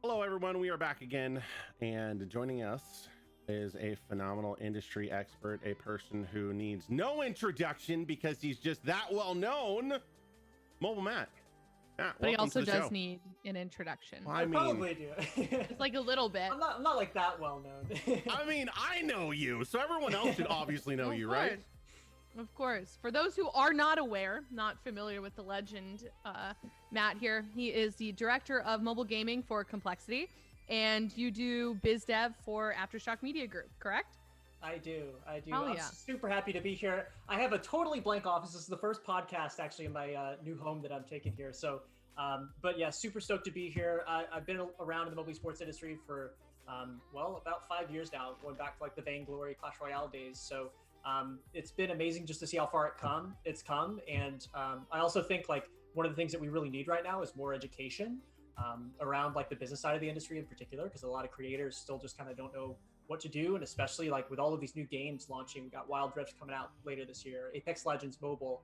Hello, everyone. We are back again, and joining us is a phenomenal industry expert, a person who needs no introduction because he's just that well known. MobileMatt. Yeah, But he welcome to also the does show. need an introduction. Well, I probably do. Just like a little bit. I'm not like that well known. I mean, I know you, so everyone else should obviously know Of you, right? course. Of course. For those who are not aware, not familiar with the legend, Matt here, he is the director of mobile gaming for Complexity, and you do biz dev for Aftershock Media Group, correct? I do. Oh, I'm yeah. super happy to be here. I have a totally blank office. This is the first podcast actually in my new home that I'm taking here. So, but yeah, super stoked to be here. I've been around in the mobile sports industry for, well, about 5 years now, going back to like the Vainglory Clash Royale days. So it's been amazing just to see how far it's come. And I also think like one of the things that we really need right now is more education around like the business side of the industry in particular, because a lot of creators still just kind of don't know what to do. And especially like with all of these new games launching, we got Wild Rift coming out later this year, Apex Legends Mobile.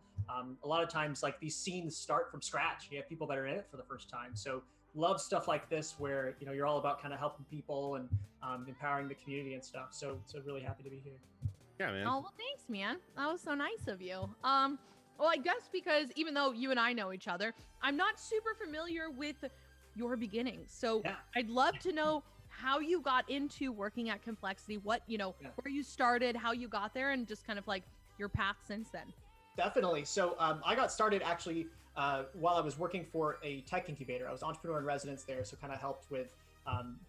A lot of times like these scenes start from scratch. You have people that are in it for the first time. So love stuff like this where, you know, you're all about kind of helping people and empowering the community and stuff. So really happy to be here. Yeah, man. Oh, well, thanks, man. That was so nice of you. Well, I guess because even though you and I know each other, I'm not super familiar with your beginnings. So Yeah. I'd love to know how you got into working at Complexity, what, you know, where you started, how you got there, and just kind of like your path since then. Definitely. So I got started actually while I was working for a tech incubator. I was entrepreneur in residence there, so kind of helped with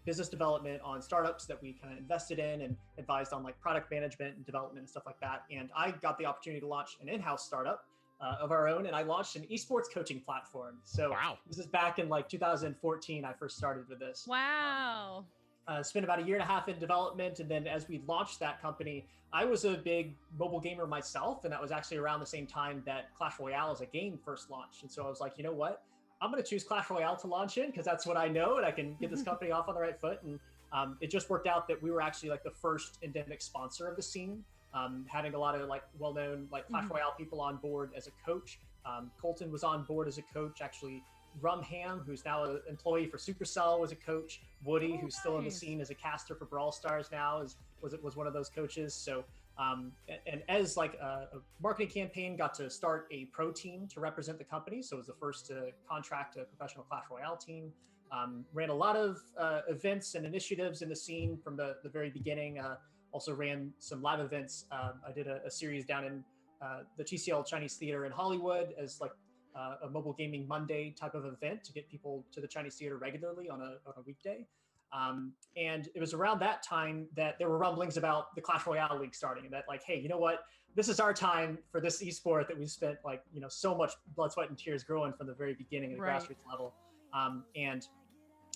business development on startups that we kind of invested in and advised on like product management and development and stuff like that. And I got the opportunity to launch an in-house startup of our own, and I launched an esports coaching platform. So Wow. This is back in like 2014. I first started with this. Wow. Spent about 1.5 years in development, and then as we launched that company, I was a big mobile gamer myself, and that was actually around the same time that Clash Royale as a game first launched. And so I was like, you know what? I'm going to choose Clash Royale to launch in because that's what I know, and I can get this company off on the right foot. And it just worked out that we were actually like the first endemic sponsor of the scene, having a lot of like well-known like Clash Royale people on board as a coach. Colton was on board as a coach, actually. Rumham, who's now an employee for Supercell, was a coach. Woody, who's still in the scene as a caster for Brawl Stars now, was one of those coaches. So, and as like a marketing campaign, got to start a pro team to represent the company. So it was the first to contract a professional Clash Royale team. Ran a lot of events and initiatives in the scene from the very beginning. Also ran some live events. I did a series down in the TCL Chinese Theater in Hollywood as like a mobile gaming Monday type of event to get people to the Chinese Theater regularly on a weekday. And it was around that time that there were rumblings about the Clash Royale League starting, and that like, hey, you know what? This is our time for this esport that we spent like, you know, so much blood, sweat, and tears growing from the very beginning at the grassroots level. And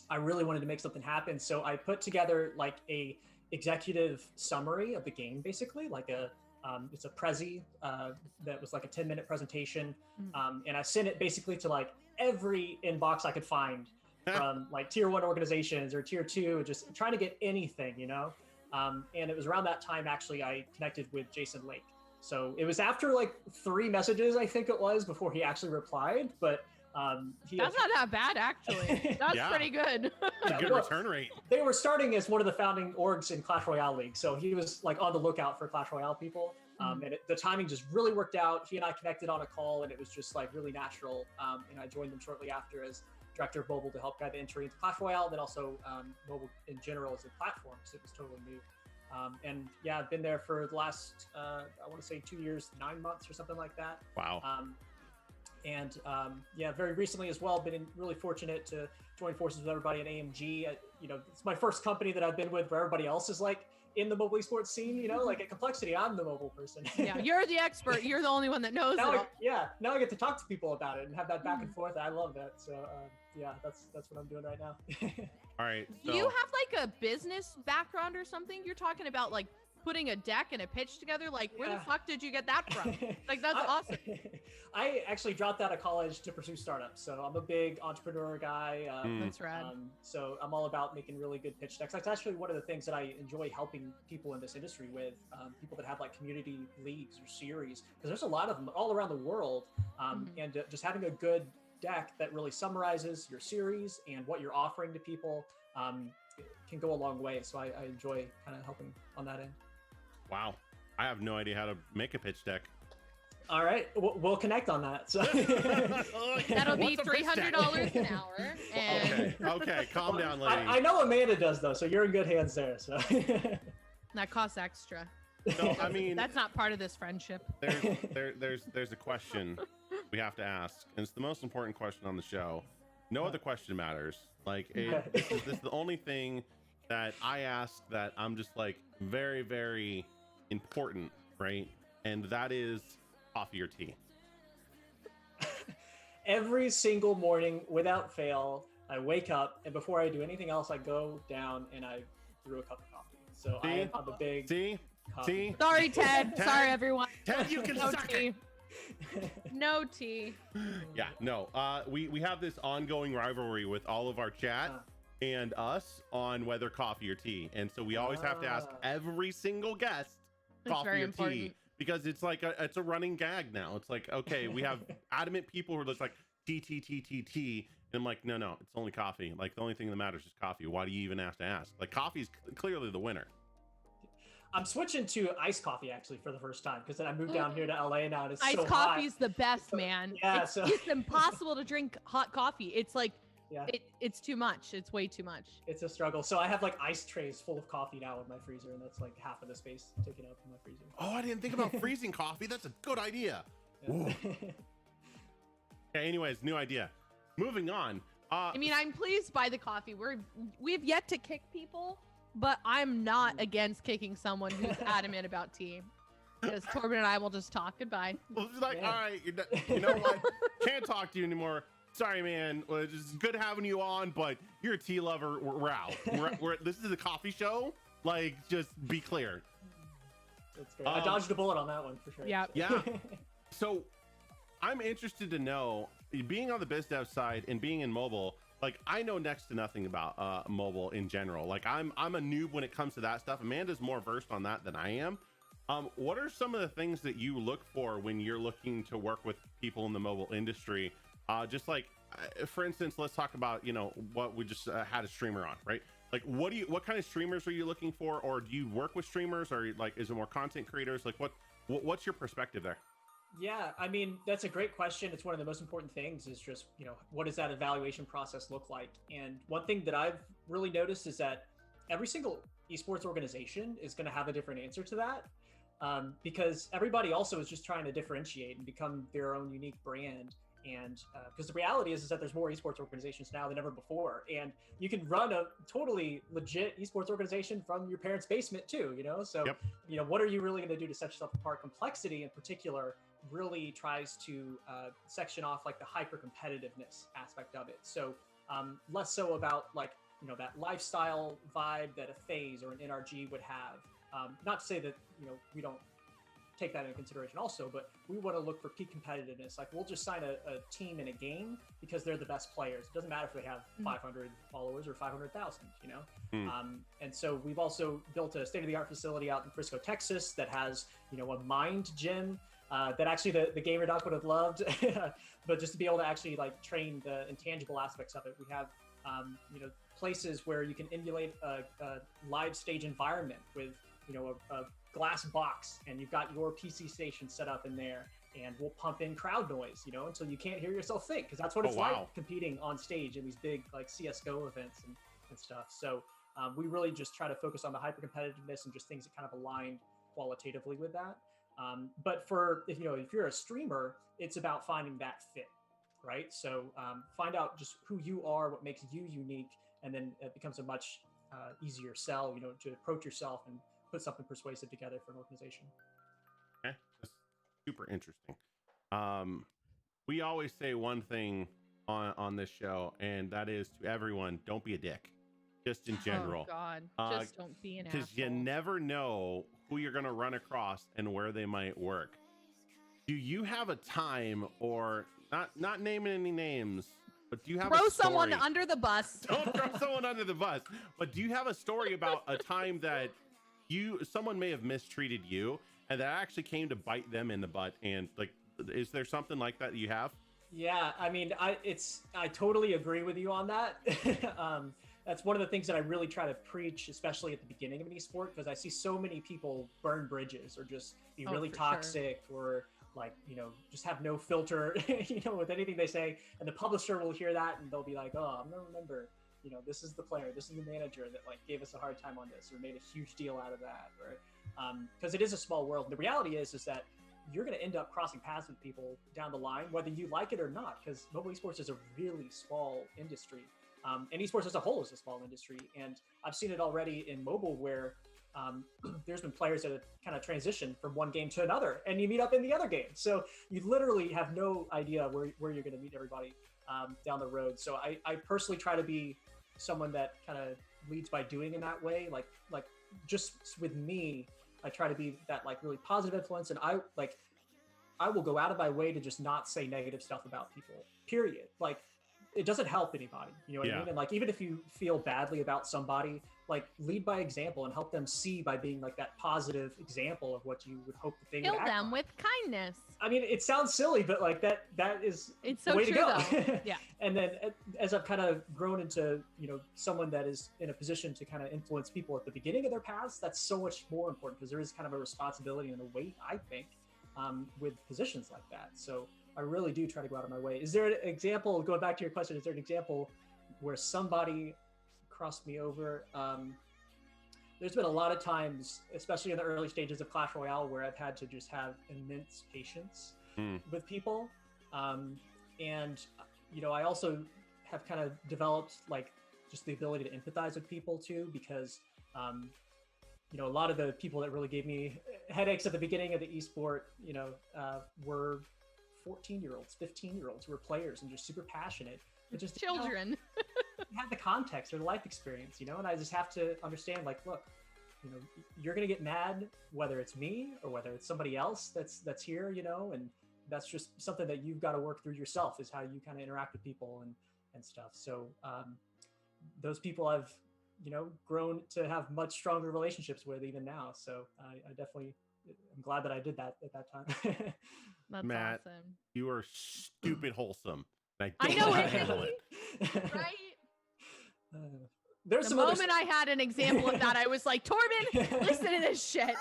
I really wanted to make something happen. So I put together like a executive summary of the game, basically like it's a Prezi that was like a 10-minute presentation. And I sent it basically to like every inbox I could find from like tier 1 organizations or tier 2, just trying to get anything, you know? And it was around that time, actually, I connected with Jason Lake. So it was after like 3 messages, I think it was, before he actually replied. But that's not that bad, actually. That's pretty good. It's a good return rate. They were starting as one of the founding orgs in Clash Royale League. So he was like on the lookout for Clash Royale people. And the timing just really worked out. He and I connected on a call, and it was just like really natural. And I joined them shortly after as director of mobile to help guide the entry into Clash Royale, and then also mobile in general as a platform, because it was totally new. And yeah, I've been there for the last, I want to say 2 years, 9 months or something like that. Wow. And yeah, very recently as well, been really fortunate to join forces with everybody at AMG. You know, it's my first company that I've been with where everybody else is like in the mobile esports scene, you know, like at Complexity, I'm the mobile person. Yeah, you're the expert. You're the only one that knows now it all. Now I get to talk to people about it and have that back and forth. I love that. So yeah, that's what I'm doing right now. All right. Do you have like a business background or something? You're talking about like putting a deck and a pitch together. Like, where the fuck did you get that from? Like, that's awesome. I actually dropped out of college to pursue startups. So I'm a big entrepreneur guy. That's rad. So I'm all about making really good pitch decks. That's actually one of the things that I enjoy helping people in this industry with, people that have like community leagues or series, because there's a lot of them all around the world. And just having a good deck that really summarizes your series and what you're offering to people can go a long way. So I enjoy kind of helping on that end. Wow. I have no idea how to make a pitch deck. All right, we'll connect on that. So that'll be $300 an hour. And okay, calm down, lady. I know Amanda does though, so you're in good hands there. So that costs extra. No, I mean that's not part of this friendship. There's a question we have to ask, and it's the most important question on the show. No other question matters. Like this is the only thing that I ask that I'm just like very, very important, right? And that is coffee or tea. Every single morning without fail, I wake up, and before I do anything else, I go down and I brew a cup of coffee. So I am the big See? Sorry, Ted. Sorry, everyone. Ted, you can no suck tea. it. No tea. Yeah, no. We have this ongoing rivalry with all of our chat and us on whether coffee or tea, and so we always have to ask every single guest coffee or tea, because it's like it's a running gag now. It's like, okay, we have adamant people who are just like tea, and I'm like, no, it's only coffee. Like the only thing that matters is coffee. Why do you even have to ask? Like coffee's clearly the winner. I'm switching to iced coffee actually for the first time, because then I moved down here to LA now and it's iced so coffee's hot. the best, man. Yeah, it's impossible to drink hot coffee. It's like yeah. It's too much. It's way too much. It's a struggle. So I have like ice trays full of coffee now in my freezer, and that's like half of the space taken up in my freezer. Oh, I didn't think about freezing coffee. That's a good idea. Yeah. Okay, anyways, new idea. Moving on. I mean, I'm pleased by the coffee. We've yet to kick people, but I'm not against kicking someone who's adamant about tea. Because Torben and I will just talk. Goodbye. Well, it's like, all right, you know what? Can't talk to you anymore. Sorry, man. Well, it's just good having you on, but you're a tea lover. We're out. This is a coffee show. Like, just be clear. That's great. I dodged a bullet on that one for sure. Yeah. Yeah. So I'm interested to know, being on the biz dev side and being in mobile, like I know next to nothing about mobile in general. Like I'm a noob when it comes to that stuff. Amanda's more versed on that than I am. What are some of the things that you look for when you're looking to work with people in the mobile industry? Just like, for instance, let's talk about, what we just had a streamer on, right? Like, what kind of streamers are you looking for? Or do you work with streamers, or like, is it more content creators? Like what's your perspective there? Yeah, I mean, that's a great question. It's one of the most important things is just, what does that evaluation process look like? And one thing that I've really noticed is that every single esports organization is going to have a different answer to that. Because everybody also is just trying to differentiate and become their own unique brand. And because the reality is that there's more esports organizations now than ever before, and you can run a totally legit esports organization from your parents' basement too, so yep. What are you really going to do to set yourself apart? Complexity in particular really tries to section off like the hyper competitiveness aspect of it, so less so about like that lifestyle vibe that a FaZe or an NRG would have. Not to say that we don't take that into consideration also, but we want to look for peak competitiveness. Like we'll just sign a team in a game because they're the best players. It doesn't matter if they have 500 followers or 500,000, and so we've also built a state-of-the-art facility out in Frisco, Texas that has a mind gym that actually the TheGamerDoc would have loved, but just to be able to actually like train the intangible aspects of it. We have places where you can emulate a live stage environment with a glass box, and you've got your PC station set up in there, and we'll pump in crowd noise, until you can't hear yourself think, because that's what it's like competing on stage in these big like CSGO events and stuff. So we really just try to focus on the hyper competitiveness and just things that kind of align qualitatively with that. But for if you're a streamer, it's about finding that fit, right? So find out just who you are, what makes you unique, and then it becomes a much easier sell, to approach yourself and put something persuasive together for an organization. Okay, that's super interesting. We always say one thing on this show, and that is to everyone: don't be a dick. Just in general. Oh God, just don't be an asshole. Because you never know who you're gonna run across and where they might work. Do you have a time, or not naming any names, but do you have throw a story? someone under the bus? Don't throw someone under the bus. But do you have a story about a time that someone may have mistreated you and that actually came to bite them in the butt? And like, is there something like that you have? Yeah, I mean, I totally agree with you on that. that's one of the things that I really try to preach, especially at the beginning of an esport, because I see so many people burn bridges or just be really toxic or like, just have no filter, with anything they say. And the publisher will hear that and they'll be like, oh, I'm gonna remember, this is the player, this is the manager that like gave us a hard time on this or made a huge deal out of that. Or because it is a small world. The reality is that you're going to end up crossing paths with people down the line, whether you like it or not, because mobile esports is a really small industry. And esports as a whole is a small industry. And I've seen it already in mobile where there's been players that have kind of transitioned from one game to another and you meet up in the other game. So you literally have no idea where you're going to meet everybody down the road. So I personally try to be someone that kind of leads by doing in that way. Like just with me, I try to be that like really positive influence. And I will go out of my way to just not say negative stuff about people, period. Like it doesn't help anybody, you know what I mean? And like, even if you feel badly about somebody, like lead by example and help them see by being like that positive example of what you would hope that they would act them on. with kindness. I mean, it sounds silly, but like that is it's the so way true, to go. though. Yeah. And then as I've kind of grown into, someone that is in a position to kind of influence people at the beginning of their paths, that's so much more important because there is kind of a responsibility and a weight, I think, with positions like that. So I really do try to go out of my way. Is there an example, going back to your question, is there an example where somebody crossed me over? There's been a lot of times, especially in the early stages of Clash Royale, where I've had to just have immense patience with people. And, I also have kind of developed like just the ability to empathize with people too, because, a lot of the people that really gave me headaches at the beginning of the esport, were 14-year-olds, 15-year-olds who were players and just super passionate. But just children. Have the context or the life experience, and I just have to understand, like, look, you're gonna get mad whether it's me or whether it's somebody else that's here, and that's just something that you've got to work through yourself, is how you kind of interact with people and stuff. So those people I've grown to have much stronger relationships with even now. So I definitely I'm glad that I did that at that time. That's Matt, awesome. you are stupid wholesome. I I don't know want it. to handle it. Right? There's The some moment I had an example of that, I was like, Torben, listen to this shit.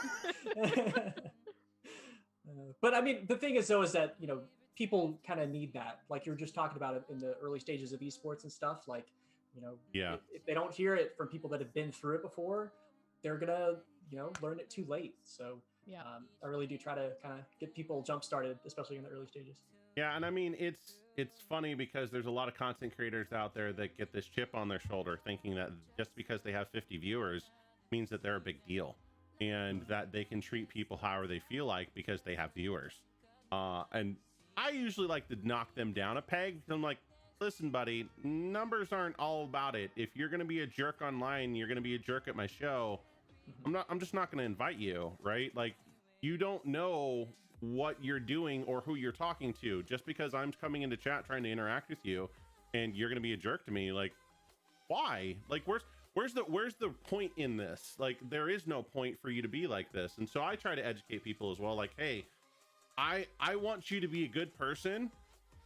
But I mean, the thing is though, is that, people kind of need that. Like you were just talking about it in the early stages of esports and stuff. Like, if they don't hear it from people that have been through it before, they're gonna, learn it too late. So Yeah. I really do try to kind of get people jump started, especially in the early stages. Yeah, and I mean, it's funny because there's a lot of content creators out there that get this chip on their shoulder thinking that just because they have 50 viewers means that they're a big deal and that they can treat people however they feel like because they have viewers. And I usually like to knock them down a peg. I'm like, listen, buddy, numbers aren't all about it. If you're going to be a jerk online, you're going to be a jerk at my show. I'm just not going to invite you, right? Like, you don't know what you're doing or who you're talking to. Just because I'm coming into chat trying to interact with you and you're going to be a jerk to me, like, why? Like, where's the point in this? Like, there is no point for you to be like this. And so I try to educate people as well. Like, hey, I want you to be a good person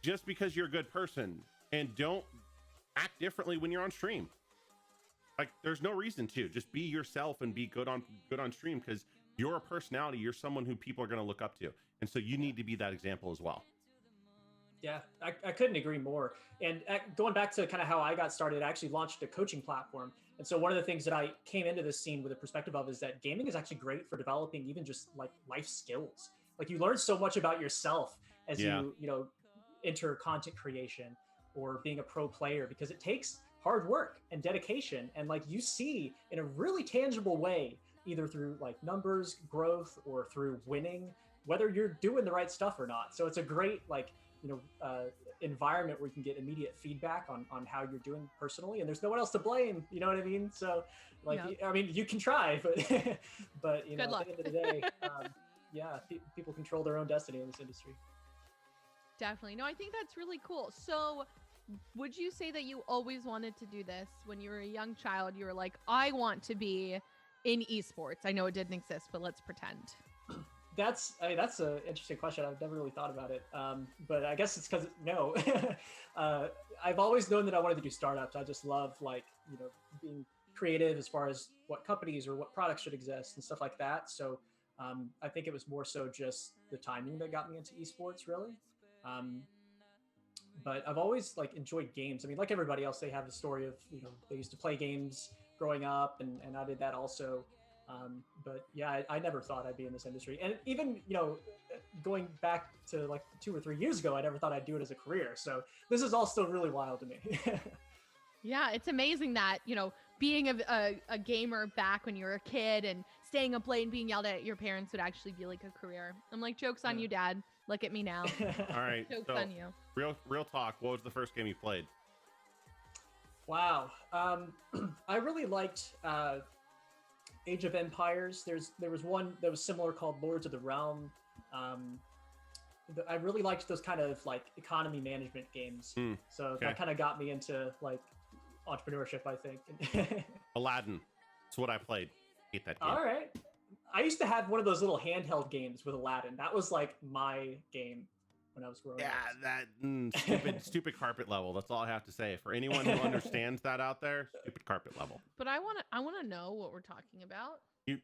just because you're a good person, and don't act differently when you're on stream. Like, there's no reason to. Just be yourself and be good on stream, because you're a personality. You're someone who people are going to look up to, and so you need to be that example as well. Yeah, I couldn't agree more. And going back to kind of how I got started, I actually launched a coaching platform. And so one of the things that I came into this scene with a perspective of is that gaming is actually great for developing even just like life skills. Like, you learn so much about yourself as you enter content creation or being a pro player, because it takes hard work and dedication. And like, you see in a really tangible way, either through like numbers, growth, or through winning, whether you're doing the right stuff or not. So it's a great environment where you can get immediate feedback on how you're doing personally, and there's no one else to blame. You know what I mean? So like, I mean, you can try, but but at the end of the day, people control their own destiny in this industry. Definitely. No, I think that's really cool. So would you say that you always wanted to do this when you were a young child? You were like, I want to be in esports. I know it didn't exist, but let's pretend. That's an interesting question. I've never really thought about it. But I guess it's because no. I've always known that I wanted to do startups. I just love being creative as far as what companies or what products should exist and stuff like that. So I think it was more so just the timing that got me into esports, really. But I've always enjoyed games. I mean, like everybody else, they have the story of they used to play games growing up, and I did that also. But yeah, I never thought I'd be in this industry. And even, going back to 2 or 3 years ago, I never thought I'd do it as a career. So this is all still really wild to me. Yeah, it's amazing that, being a gamer back when you were a kid and staying up late and being yelled at your parents would actually be like a career. I'm like, joke's on you, Dad. Look at me now. All right. Joke's So on you. real talk. What was the first game you played? Wow. I really liked Age of Empires. There was one that was similar called Lords of the Realm. I really liked those kind of economy management games. So that kind of got me into entrepreneurship, I think. Aladdin. That's what I played. Hate that game. All right. I used to have one of those little handheld games with Aladdin. That was my game when I was growing up. Yeah, that stupid carpet level. That's all I have to say. For anyone who understands that out there, stupid carpet level. But I want to know what we're talking about. Do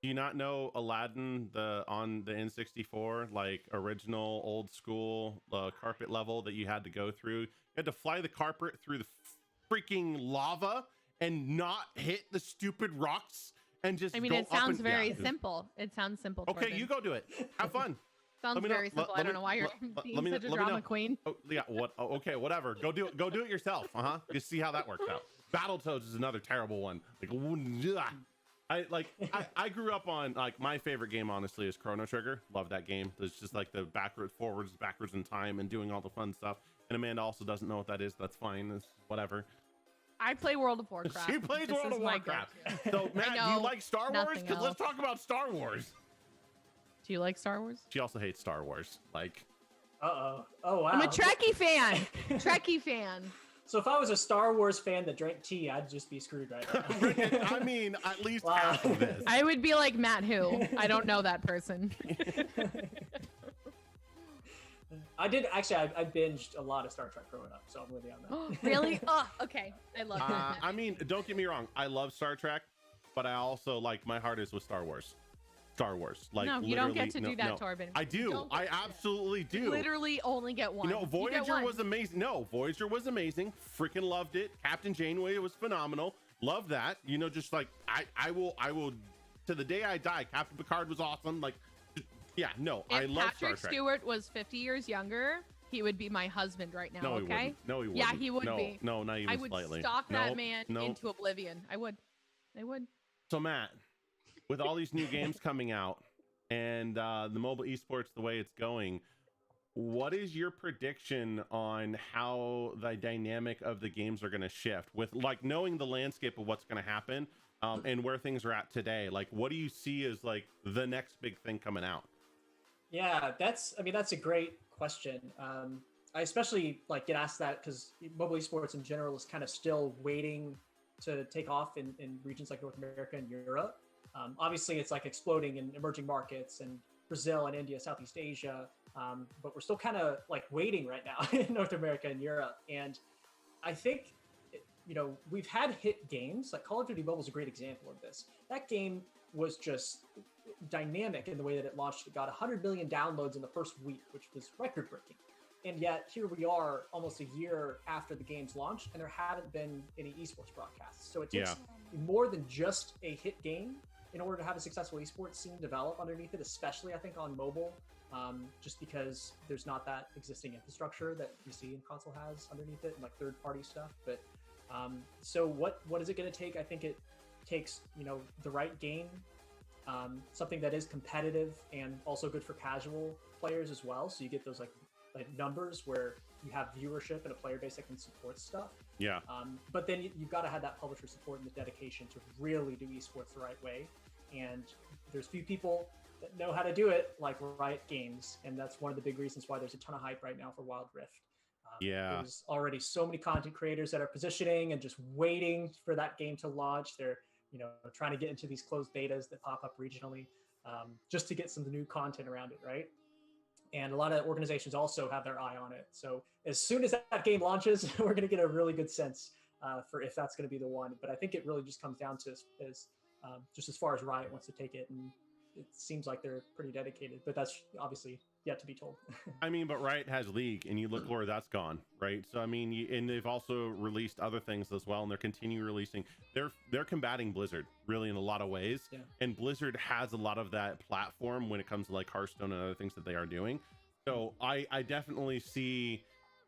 you not know Aladdin on the N64, original old school carpet level that you had to go through? You had to fly the carpet through the freaking lava and not hit the stupid rocks and just. I mean, it sounds very simple. It sounds simple. Okay, Corbin. you go do it. Have fun. Sounds very simple. I don't know why you're being such a drama queen. Oh, yeah. What? Oh, okay. Whatever. Go do it yourself. Just see how that works out. Battletoads is another terrible one. I grew up on my favorite game honestly is Chrono Trigger. Love that game. It's just the backwards in time and doing all the fun stuff. And Amanda also doesn't know what that is. That's fine. It's whatever. I play World of Warcraft. She plays World of Warcraft. So Matt, do you like Star Wars? Because let's talk about Star Wars. Do you like Star Wars? She also hates Star Wars. Uh-oh. Oh, wow. I'm a Trekkie fan. Trekkie fan. So if I was a Star Wars fan that drank tea, I'd just be screwed right now. I mean, at least half of this. I would be like Matt who. I don't know that person. I did actually. I binged a lot of Star Trek growing up, so I'm with you on that. Really? Oh, okay. I love that. I mean, don't get me wrong. I love Star Trek, but I also my heart is with Star Wars. No, you don't get to do that, Torben. I do. I absolutely do. You literally only get one. Voyager was amazing. No, Voyager was amazing. Freaking loved it. Captain Janeway was phenomenal. Love that. I will to the day I die. Captain Picard was awesome. I love Patrick Star Trek. Stewart was 50 years younger, he would be my husband right now. No, okay. He wouldn't. No, he wouldn't. Yeah, he would be. No, not even I would slightly. stalk that man into oblivion. I would. So Matt, with all these new games coming out and the mobile esports the way it's going, what is your prediction on how the dynamic of the games are going to shift with knowing the landscape of what's going to happen and where things are at today? What do you see as the next big thing coming out? Yeah, that's a great question. I especially get asked that because mobile esports in general is kind of still waiting to take off in regions like North America and Europe. Obviously, it's exploding in emerging markets and Brazil and India, Southeast Asia, but we're still kind of waiting right now in North America and Europe. And I think, we've had hit games Call of Duty Mobile is a great example of this. That game was just dynamic in the way that it launched. It got 100 million downloads in the first week, which was record breaking. And yet here we are almost a year after the game's launch and there haven't been any esports broadcasts. So it takes more than just a hit game in order to have a successful esports scene develop underneath it, especially I think on mobile, just because there's not that existing infrastructure that PC and console has underneath it and third-party stuff. But so what is it going to take? I think it takes the right game, something that is competitive and also good for casual players as well. So you get those numbers where you have viewership and a player base that can support stuff. Yeah. But then you've got to have that publisher support and the dedication to really do esports the right way. And there's few people that know how to do it like Riot Games. And that's one of the big reasons why there's a ton of hype right now for Wild Rift. There's already so many content creators that are positioning and just waiting for that game to launch. They're, trying to get into these closed betas that pop up regionally. just to get some new content around it, right? And a lot of organizations also have their eye on it. So as soon as that game launches, we're going to get a really good sense for if that's going to be the one. But I think it really just comes down to just as far as Riot wants to take it, and it seems like they're pretty dedicated. But that's obviously yet to be told. I mean, but Riot has League, and you look where that's gone, right? So I mean, and they've also released other things as well, and they're continuing releasing. They're combating Blizzard really in a lot of ways, and Blizzard has a lot of that platform when it comes to like Hearthstone and other things that they are doing. So I definitely see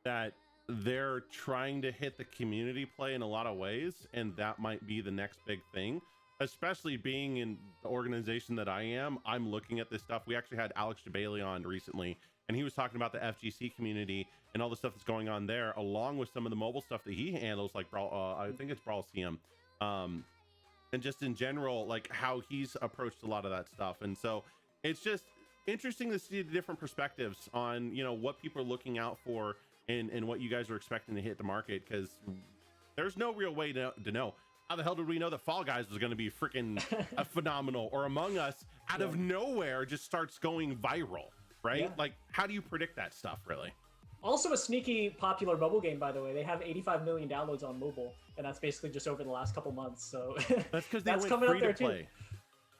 that they're trying to hit the community play in a lot of ways, and that might be the next big thing. Especially being in the organization that I am, I'm looking at this stuff. We actually had Alex Jabali on recently, and he was talking about the FGC community and all the stuff that's going on there, along with some of the mobile stuff that he handles, like Brawl, I think it's Brawl CM, and just in general, like how he's approached a lot of that stuff. And so it's just interesting to see the different perspectives on, you know, what people are looking out for and what you guys are expecting to hit the market, because there's no real way to know. How the hell did we know that Fall Guys was going to be freaking phenomenal, or Among Us out of nowhere just starts going viral, right? Yeah. Like, how do you predict that stuff, really? Also a sneaky popular mobile game, by the way. They have 85 million downloads on mobile, and that's basically just over the last couple months. So that's because they went coming free up there to play.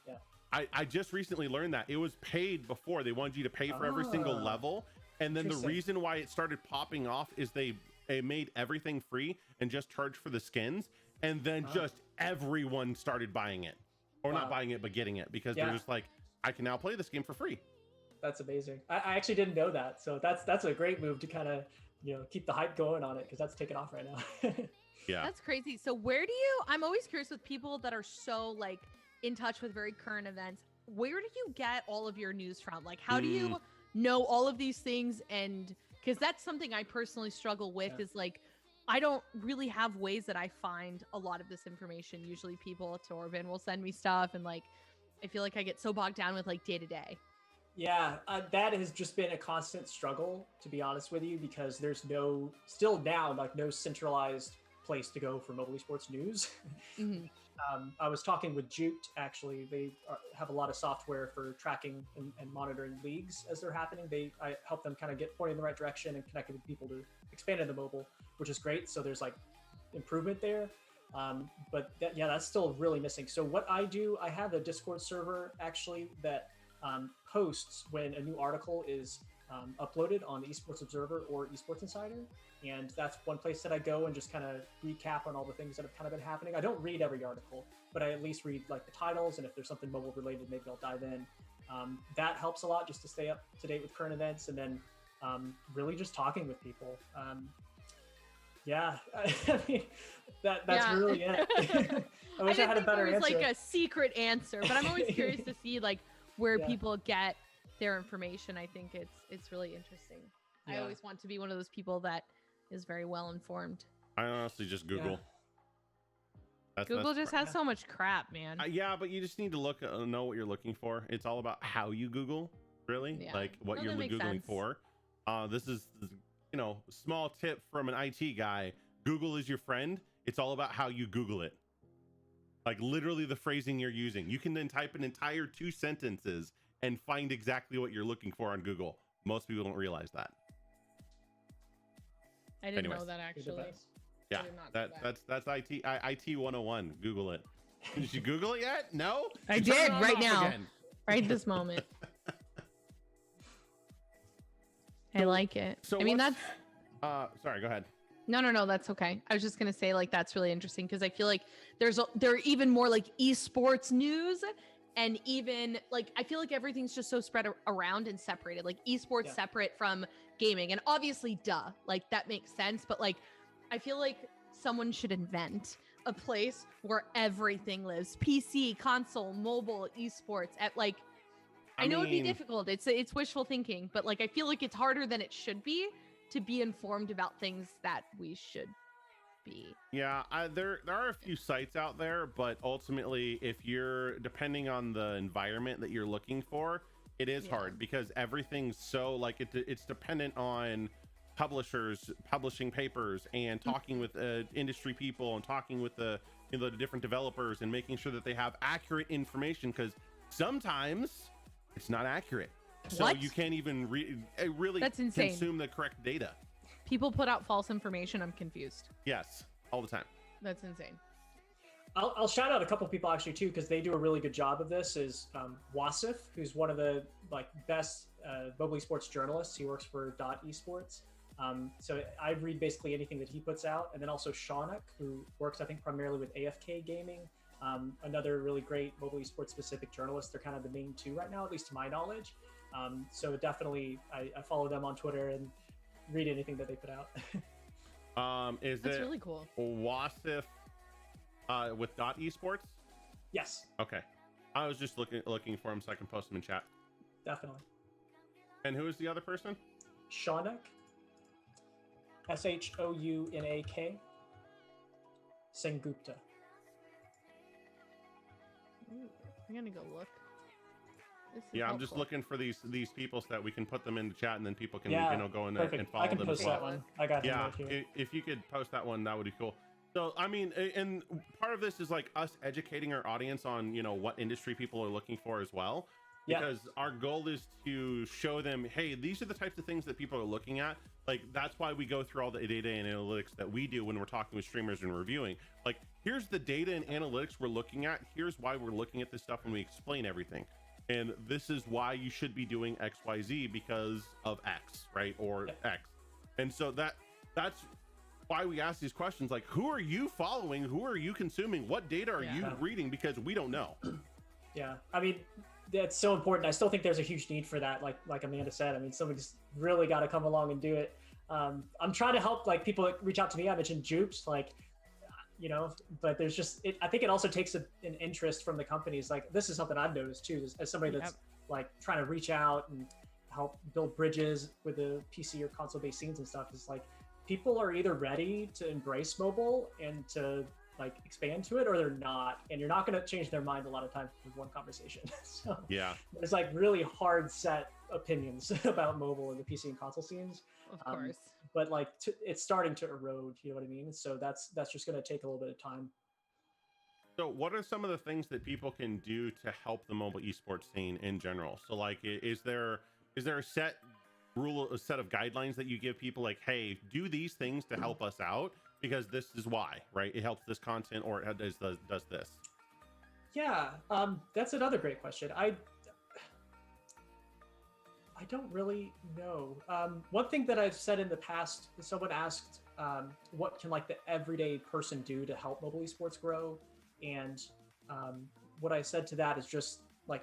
Too. Yeah. I just recently learned that it was paid before. They wanted you to pay for every single level, and then the reason why it started popping off is they made everything free and just charged for the skins. And then just everyone started buying it, or not buying it, but getting it, because they're just like, I can now play this game for free. That's amazing. I actually didn't know that. So that's a great move to kind of, you know, keep the hype going on it, because that's taking off right now. Yeah. That's crazy. So I'm always curious with people that are so like in touch with very current events. Where do you get all of your news from? Like, how do you know all of these things? And because that's something I personally struggle with is like, I don't really have ways that I find a lot of this information. Usually people, Torben will send me stuff, and like, I feel like I get so bogged down with like day to day. Yeah, that has just been a constant struggle, to be honest with you, because there's still now, no centralized place to go for mobile esports news. Mm-hmm. I was talking with Juked, actually. They have a lot of software for tracking and monitoring leagues as they're happening. I help them kind of get pointed in the right direction and connected with people to expand into mobile, which is great. So there's like improvement there. But that's still really missing. So what I do, I have a Discord server actually that posts when a new article is uploaded on the Esports Observer or Esports Insider. And that's one place that I go and just kind of recap on all the things that have kind of been happening. I don't read every article, but I at least read like the titles, and if there's something mobile related, maybe I'll dive in. That helps a lot just to stay up to date with current events, and then really just talking with people. I mean, that's really it. I wish I had a better there was answer. like a secret answer, but I'm always curious to see like where people get their information. I think it's really interesting. I always want to be one of those people that is very well informed. I honestly just Google. Google just has so much crap, man. Yeah, but you just need to know what you're looking for. It's all about how you Google, really, like what you're Googling for. This is, you know, small tip from an IT guy. Google is your friend. It's all about how you Google it. Like literally the phrasing you're using. You can then type an entire 2 sentences and find exactly what you're looking for on Google. Most people don't realize that. I didn't know that actually. Yeah, that's IT 101. Google it. Did you Google it yet? No? I did right now. Right this moment. I like it. So I mean, that's sorry, go ahead. No, that's okay. I was just gonna say like that's really interesting, because I feel like there are even more like esports news, and even like I feel like everything's just so spread around and separated. Like esports separate from gaming, and obviously like that makes sense, but like I feel like someone should invent a place where everything lives: PC, console, mobile, esports. At like I know it'd be difficult, it's wishful thinking, but like I feel like it's harder than it should be to be informed about things that we should be. Yeah, there are a few sites out there, but ultimately if you're depending on the environment that you're looking for, it is hard, because everything's so like it's dependent on publishers publishing papers and talking with industry people and talking with the different developers and making sure that they have accurate information, because sometimes it's not accurate. So What? you can't even really That's insane. consume the correct data. People put out false information. I'm confused. Yes, all the time. That's insane. I'll shout out a couple people actually too, because they do a really good job of this. Is Wasif, who's one of the best mobile esports journalists. He works for esports. So I read basically anything that he puts out, and then also Shaunuk, who works I think primarily with AFK Gaming, another really great mobile esports specific journalist. They're kind of the main two right now, at least to my knowledge. So definitely, I follow them on Twitter and read anything that they put out. That's really cool. Wasif with esports? Yes, Okay. I was just looking for him so I can post him in chat. definitely. And who is the other person? Shaunuk, Shounak, Sengupta. Ooh, I'm gonna go look. This is Yeah, I'm just helpful. looking for these people so that we can put them in the chat, and then people can Yeah, go in Perfect. and follow I can them as post well. that one. I got him Yeah, right here. if you could post that one, that would be cool. So I mean, and part of this is like us educating our audience on what industry people are looking for as well, Yeah. because our goal is to show them, hey, these are the types of things that people are looking at. Like, that's why we go through all the data and analytics that we do when we're talking with streamers and reviewing. Like, here's the data and analytics we're looking at. Here's why we're looking at this stuff, and we explain everything. And this is why you should be doing XYZ because of X, right? Or X. And so that's why we ask these questions, like, who are you following? Who are you consuming? What data are you reading? Because we don't know. Yeah, I mean, that's so important. I still think there's a huge need for that. Like Amanda said, I mean, somebody's really got to come along and do it. I'm trying to help people that reach out to me. I mentioned Jupes, but there's just, I think it also takes an interest from the companies. Like, this is something I've noticed too, as somebody that's trying to reach out and help build bridges with the PC or console-based scenes and stuff. Is like, people are either ready to embrace mobile and to expand to it, or they're not, and you're not going to change their mind a lot of times with one conversation. So Yeah, there's really hard set opinions about mobile and the PC and console scenes. Of course. But it's starting to erode, you know what I mean? So that's just going to take a little bit of time. So what are some of the things that people can do to help the mobile esports scene in general? So is there a set of guidelines that you give people, like, hey, do these things to help us out because this is why, right? It helps this content, or it does this. Yeah, that's another great question. I don't really know. One thing that I've said in the past, someone asked, what can the everyday person do to help mobile esports grow? And what I said to that is just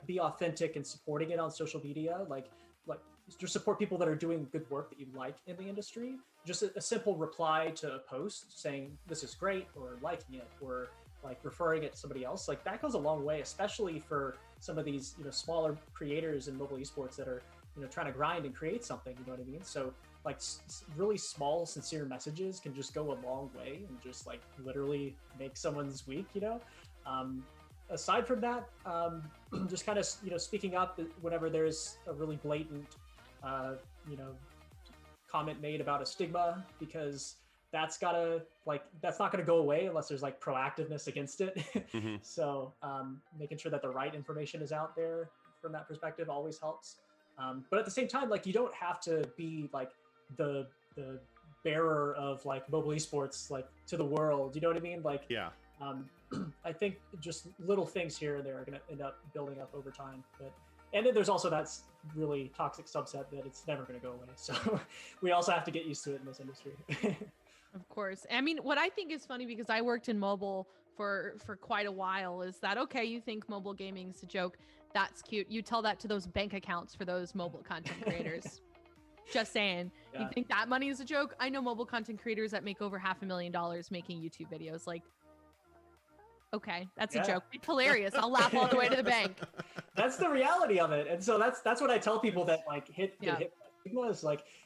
be authentic and supporting it on social media. Just support people that are doing good work that you like in the industry. Just a simple reply to a post saying this is great, or liking it, or referring it to somebody else. That goes a long way, especially for some of these smaller creators in mobile esports that are trying to grind and create something. You know what I mean? So really small, sincere messages can just go a long way and just literally make someone's week. Aside from that, just kind of speaking up whenever there's a really blatant comment made about a stigma, because that's not going to go away unless there's proactiveness against it. Mm-hmm. So making sure that the right information is out there from that perspective always helps. But at the same time, you don't have to be the bearer of mobile esports to the world. You know what I mean? Yeah. I think just little things here and there are going to end up building up over time. And then there's also that really toxic subset that it's never going to go away. So we also have to get used to it in this industry. Of course. I mean, what I think is funny, because I worked in mobile for quite a while, is that, okay, you think mobile gaming is a joke. That's cute. You tell that to those bank accounts for those mobile content creators. Just saying. Yeah. You think that money is a joke? I know mobile content creators that make over $500,000 making YouTube videos. Okay, that's a joke. It's hilarious. I'll laugh all the way to the bank. That's the reality of it. And so that's what I tell people that hit stigma is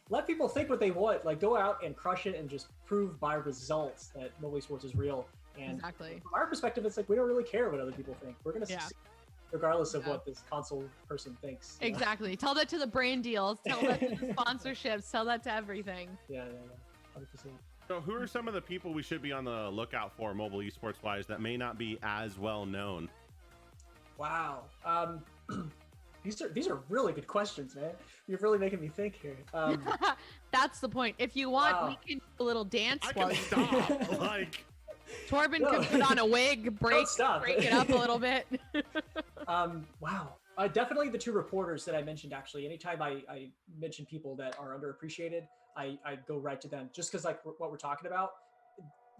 let people think what they want. Go out and crush it and just prove by results that mobile esports is real. And exactly. From our perspective, it's we don't really care what other people think. We're gonna succeed regardless of what this console person thinks. Exactly. Tell that to the brand deals. Tell that to the sponsorships. Tell that to everything. Yeah. 100%. So who are some of the people we should be on the lookout for mobile esports wise that may not be as well known? Wow. These are really good questions, man. You're really making me think here. That's the point. If you want, Wow. we can do a little dance I while can you stop. Like, Torben No. could put on a wig, break stop. it up a little bit. Wow. Definitely the two reporters that I mentioned, actually. Anytime I mention people that are underappreciated, I go right to them. Just because, like, what we're talking about,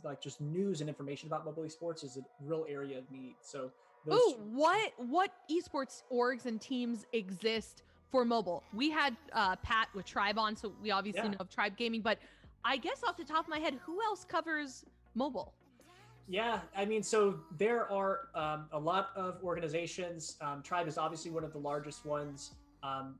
like, just news and information about mobile esports is a real area of need. So, those Ooh, what esports orgs and teams exist for mobile? We had Pat with Tribe on, so we obviously Yeah. know of Tribe Gaming, but I guess off the top of my head, who else covers mobile? Yeah, I mean, so there are a lot of organizations. Tribe is obviously one of the largest ones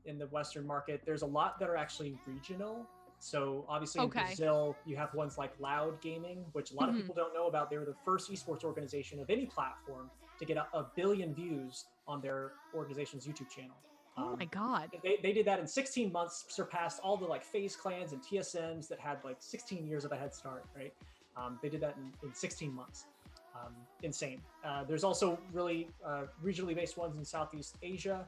in the Western market. There's a lot that are actually regional. So obviously in Okay. Brazil, you have ones like Loud Gaming, which a lot of people don't know about. They were the first esports organization of any platform to get a billion views on their organization's YouTube channel. Oh my God. They did that in 16 months, surpassed all the like FaZe clans and TSMs that had like 16 years of a head start, right? They did that in 16 months. Insane. There's also really regionally based ones in Southeast Asia.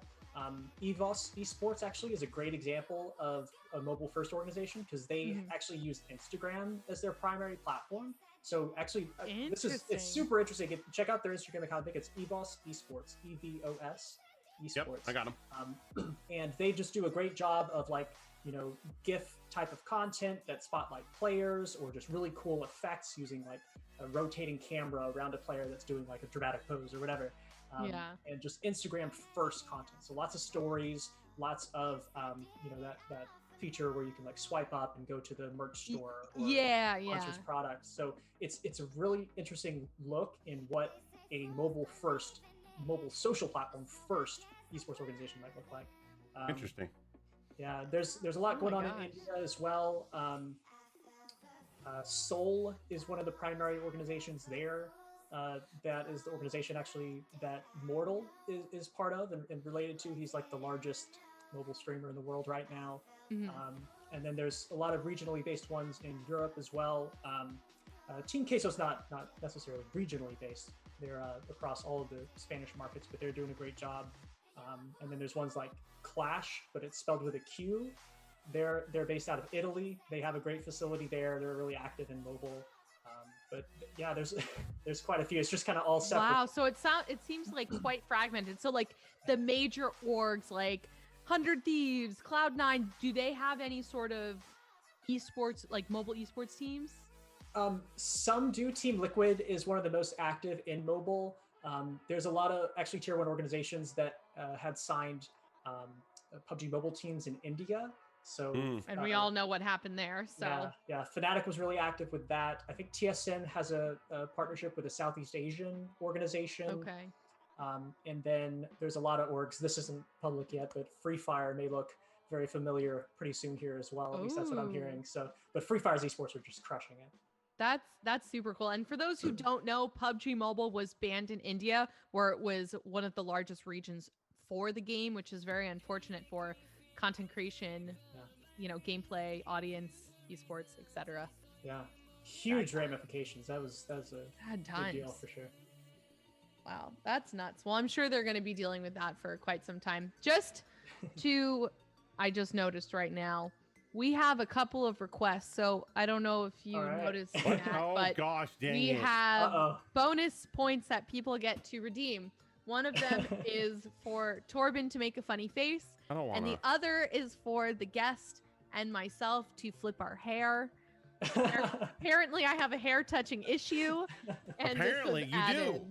EVOS Esports actually is a great example of a mobile first organization because they actually use Instagram as their primary platform. So actually, it's super interesting. Check out their Instagram account. I think it's EVOS Esports, EVOS Esports. yep, I got them. And they just do a great job of like, you know, GIF type of content that spotlight players or just really cool effects using like a rotating camera around a player that's doing like a dramatic pose or whatever. And just Instagram first content. So lots of stories, lots of, you know, that feature where you can like swipe up and go to the merch store or sponsors products. So it's a really interesting look in what a mobile social platform first esports organization might look like. Interesting. Yeah, there's a lot going on in India as well. Seoul is one of the primary organizations there. That is the organization actually that Mortal is part of and related to. He's like the largest mobile streamer in the world right now. And then there's a lot of regionally based ones in Europe as well. Team Queso's not necessarily regionally based. They're across all of the Spanish markets, but they're doing a great job. And then there's ones like Clash, but it's spelled with a Q. They're based out of Italy. They have a great facility there. They're really active in mobile. But yeah, there's quite a few. It's just kind of all separate. Wow, so it seems like quite fragmented. So like the major orgs like 100 Thieves, Cloud9, do they have any sort of esports, like mobile esports teams? Some do. Team Liquid is one of the most active in mobile. There's a lot of actually tier 1 organizations that had signed PUBG mobile teams in India. So and we all know what happened there. So yeah, Fnatic was really active with that. I think TSM has a partnership with a Southeast Asian organization. Okay. And then there's a lot of orgs. This isn't public yet, but Free Fire may look very familiar pretty soon here as well. At least that's what I'm hearing. So, but Free Fire's esports are just crushing it. That's super cool. And for those who don't know, PUBG Mobile was banned in India, where it was one of the largest regions for the game, which is very unfortunate for content creation, you know, gameplay, audience, esports, etc. Yeah, huge ramifications. That was a big deal for sure. Wow, that's nuts. Well, I'm sure they're going to be dealing with that for quite some time. I just noticed right now, we have a couple of requests. So I don't know if you noticed that, but gosh, dang we it. have bonus points that people get to redeem. One of them is for Torben to make a funny face. I don't want And the other is for the guest and myself to flip our hair. Apparently, I have a hair touching issue. And apparently, you do.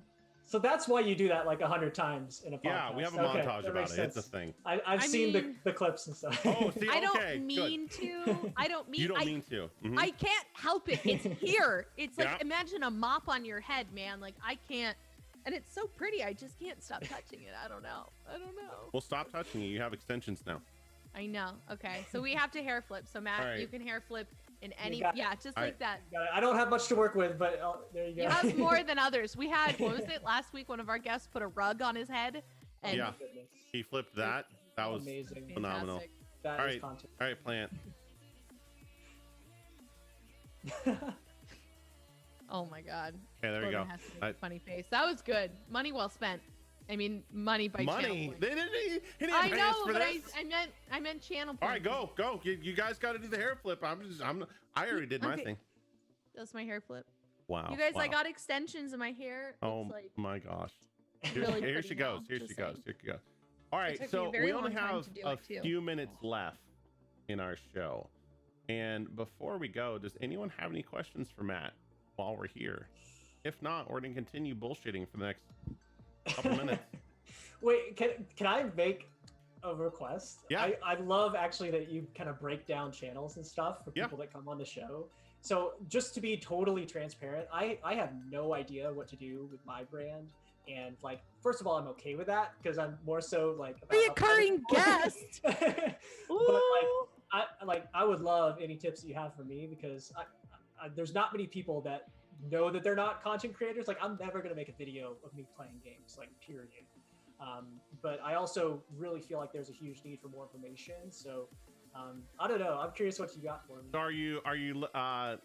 So that's why you do that like 100 times in a podcast. Yeah, we have a montage about it. It's a thing. I've seen the clips and stuff. Oh, see, I don't mean to. I don't mean. You don't mean to. Mm-hmm. I can't help it. It's here. It's like imagine a mop on your head, man. Like I can't. And it's so pretty. I just can't stop touching it. I don't know. Well, stop touching it. You have extensions now. I know. Okay, so we have to hair flip. So Matt, you can hair flip in any. Just like that. I don't have much to work with, but there you go. You have more than others. We had, what was it, last week? One of our guests put a rug on his head. And he flipped that. That was amazing. Phenomenal. That is content. All right, Plant. Oh my God. Okay, there you go. Has to make a funny face. That was good. Money well spent. I mean money by channel Money. points. They didn't. He didn't I pay know, us for but this. I meant channel points. All right, go. You guys got to do the hair flip. I already did my Okay. thing. That's my hair flip. Wow. You guys, wow. I got extensions in my hair. Oh It's like my gosh. really Here pretty she goes. now, Here she just goes. saying. Here she goes. All right, took me a so very we only long time have to do a it, too. few minutes left in our show. And before we go, does anyone have any questions for Matt while we're here? If not, we're going to continue bullshitting for the next couple minutes. Wait, can I make a request? Yeah. I love actually that you kind of break down channels and stuff for people that come on the show. So just to be totally transparent, I have no idea what to do with my brand. And like, first of all, I'm okay with that because I'm more so like reoccurring guest. But I would love any tips that you have for me because there's not many people that know that they're not content creators. Like I'm never gonna make a video of me playing games, like period. But I also really feel like there's a huge need for more information. So I don't know. I'm curious what you got for me. So are you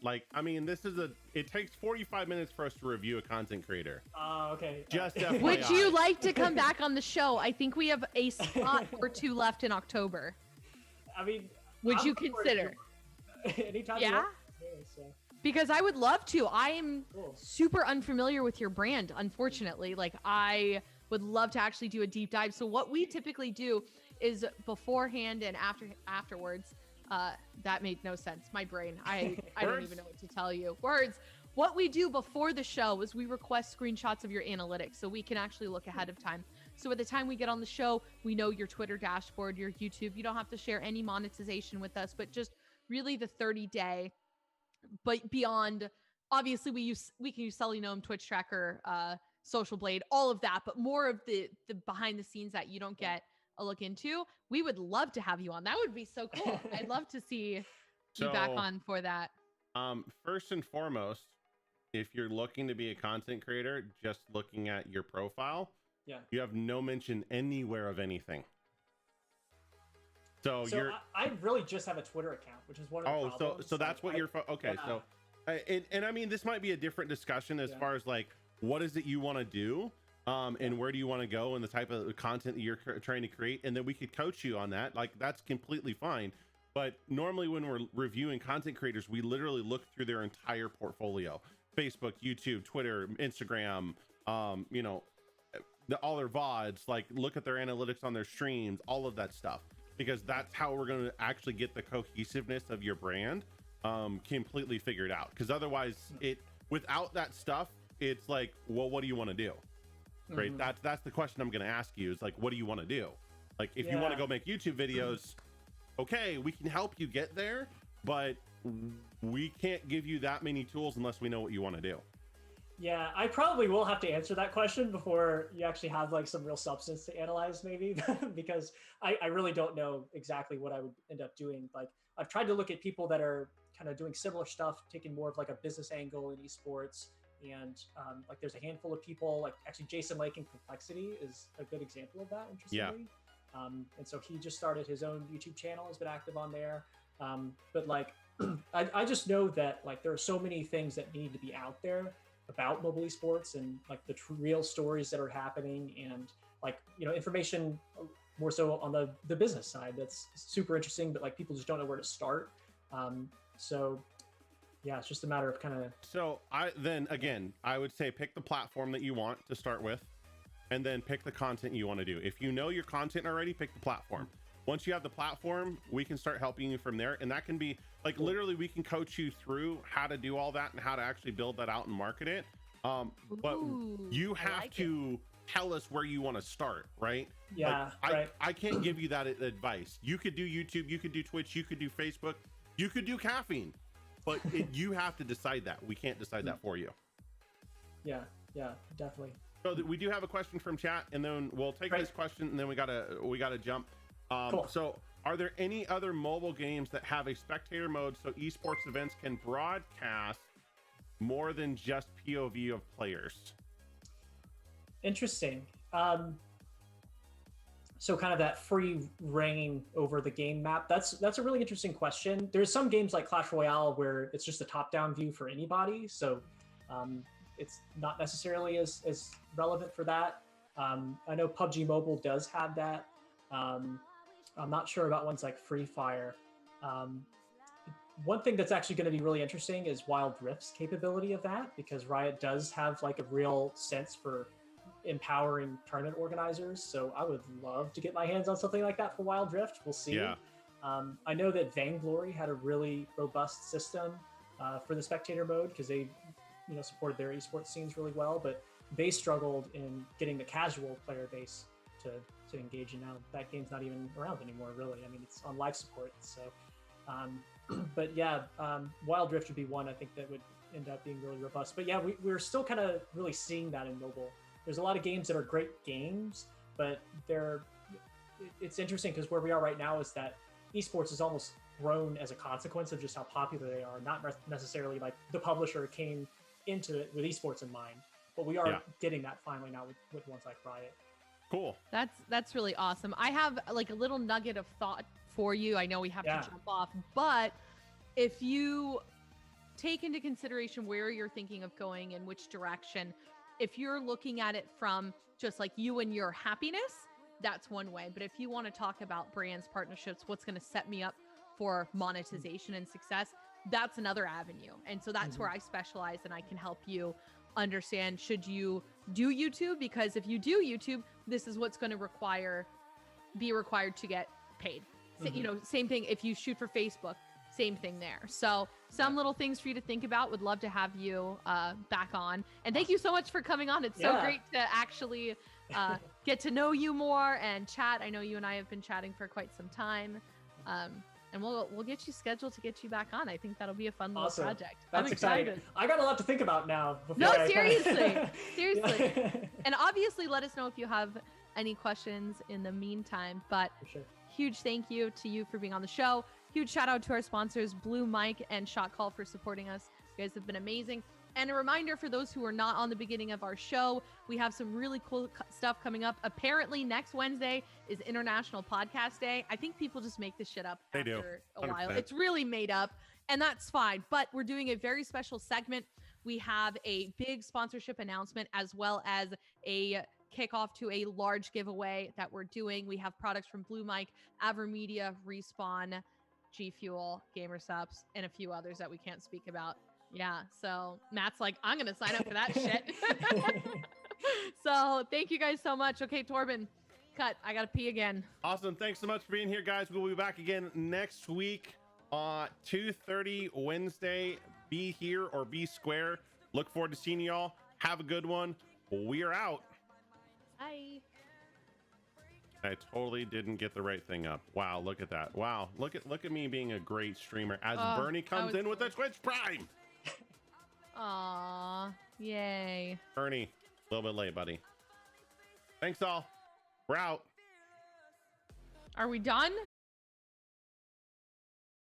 like, I mean, it takes 45 minutes for us to review a content creator. Okay. Just FYI. Would you like to come back on the show? I think we have a spot or two left in October. I mean, Would I'm you looking forward consider? to- Anytime. Yeah? You want. So. Because I would love to. I am Cool. super unfamiliar with your brand, unfortunately. Like I would love to actually do a deep dive. So what we typically do is beforehand and afterwards. That made no sense. My brain. I don't even know what to tell you. Words. What we do before the show is we request screenshots of your analytics so we can actually look ahead of time. So by the time we get on the show, we know your Twitter dashboard, your YouTube. You don't have to share any monetization with us, but just really the 30-day. But beyond, obviously we can use Celinome, Twitch Tracker, Social Blade, all of that, but more of the behind the scenes that you don't get a look into. We would love to have you on. That would be so cool. I'd love to see you back on for that. First and foremost, if you're looking to be a content creator, just looking at your profile, you have no mention anywhere of anything. So I really just have a Twitter account, which is one of the problems. so that's what you're okay. Yeah. So and I mean, this might be a different discussion as far as like what is it you want to do, and where do you want to go, and the type of content that you're trying to create, and then we could coach you on that. Like that's completely fine. But normally when we're reviewing content creators, we literally look through their entire portfolio: Facebook, YouTube, Twitter, Instagram, all their VODs, like look at their analytics on their streams, all of that stuff, because that's how we're going to actually get the cohesiveness of your brand completely figured out. Because otherwise without that stuff, it's like, well, what do you want to do? Right? That's the question I'm going to ask you is like, what do you want to do? Like, if you want to go make YouTube videos, okay, we can help you get there, but we can't give you that many tools unless we know what you want to do. Yeah, I probably will have to answer that question before you actually have like some real substance to analyze, maybe, because I really don't know exactly what I would end up doing. Like, I've tried to look at people that are kind of doing similar stuff, taking more of like a business angle in esports. And like, there's a handful of people, like actually Jason Lake in Complexity is a good example of that, interestingly. Yeah. And so he just started his own YouTube channel, has been active on there. But like, I just know that like there are so many things that need to be out there about mobile esports and like the real stories that are happening, and like, you know, information more so on the business side that's super interesting, but like people just don't know where to start. So yeah, it's just a matter of kind of. So I would say pick the platform that you want to start with, and then pick the content you want to do. If you know your content already, pick the platform. Once you have the platform, we can start helping you from there. And that can be like, literally, we can coach you through how to do all that and how to actually build that out and market it. But you have to tell us where you want to start, right? Yeah, like, right. I can't give you that advice. You could do YouTube, you could do Twitch, you could do Facebook, you could do caffeine, but you have to decide that. We can't decide that for you. Yeah, definitely. So we do have a question from chat, and then we'll take this question, and then we gotta jump. Cool. So are there any other mobile games that have a spectator mode so esports events can broadcast more than just POV of players? Interesting. So kind of that free reign over the game map. That's a really interesting question. There's some games like Clash Royale where it's just a top-down view for anybody. So it's not necessarily as relevant for that. I know PUBG Mobile does have that. I'm not sure about ones like Free Fire. One thing that's actually going to be really interesting is Wild Rift's capability of that, because Riot does have like a real sense for empowering tournament organizers. So I would love to get my hands on something like that for Wild Rift. We'll see. Yeah. I know that Vainglory had a really robust system for the spectator mode, because they, supported their esports scenes really well, but they struggled in getting the casual player base to engage. And now that game's not even around anymore, really. I mean, it's on life support. So, but yeah, Wild Rift would be one I think that would end up being really robust. But yeah, we're still kind of really seeing that in mobile. There's a lot of games that are great games, but it's interesting because where we are right now is that esports has almost grown as a consequence of just how popular they are, not necessarily like the publisher came into it with esports in mind, but we are getting that finally now with ones like Riot. Cool. That's really awesome. I have like a little nugget of thought for you. I know we have to jump off, but if you take into consideration where you're thinking of going and which direction, if you're looking at it from just like you and your happiness, that's one way. But if you want to talk about brands, partnerships, what's going to set me up for monetization and success, that's another avenue. And so that's where I specialize, and I can help you understand, should you do YouTube? Because if you do YouTube, this is what's going to be required to get paid. So, same thing if you shoot for Facebook, same thing there. So some little things for you to think about. Would love to have you back on. And thank you so much for coming on. It's so great to actually get to know you more and chat. I know you and I have been chatting for quite some time. And we'll get you scheduled to get you back on. I think that'll be a fun little project. That's I'm excited. exciting. I got a lot to think about now. No, seriously. Seriously. And obviously let us know if you have any questions in the meantime. But huge thank you to you for being on the show. Huge shout out to our sponsors, Blue Mic and Shot Call, for supporting us. You guys have been amazing. And a reminder for those who are not on the beginning of our show, we have some really cool stuff coming up. Apparently next Wednesday is International Podcast Day. I think people just make this shit up after a while. It's really made up, and that's fine. But we're doing a very special segment. We have a big sponsorship announcement, as well as a kickoff to a large giveaway that we're doing. We have products from Blue Mic, AverMedia, Respawn, G Fuel, GamerSups, and a few others that we can't speak about. Yeah, so Matt's like, I'm going to sign up for that shit. So thank you guys so much. Okay, Torben, cut. I got to pee again. Awesome. Thanks so much for being here, guys. We'll be back again next week, 2:30 Wednesday. Be here or be square. Look forward to seeing y'all. Have a good one. We are out. Bye. I totally didn't get the right thing up. Wow, look at that. Wow, look at me being a great streamer as Bernie comes in with the Twitch Prime. Aw, yay. Bernie, a little bit late, buddy. Thanks all. We're out. Are we done?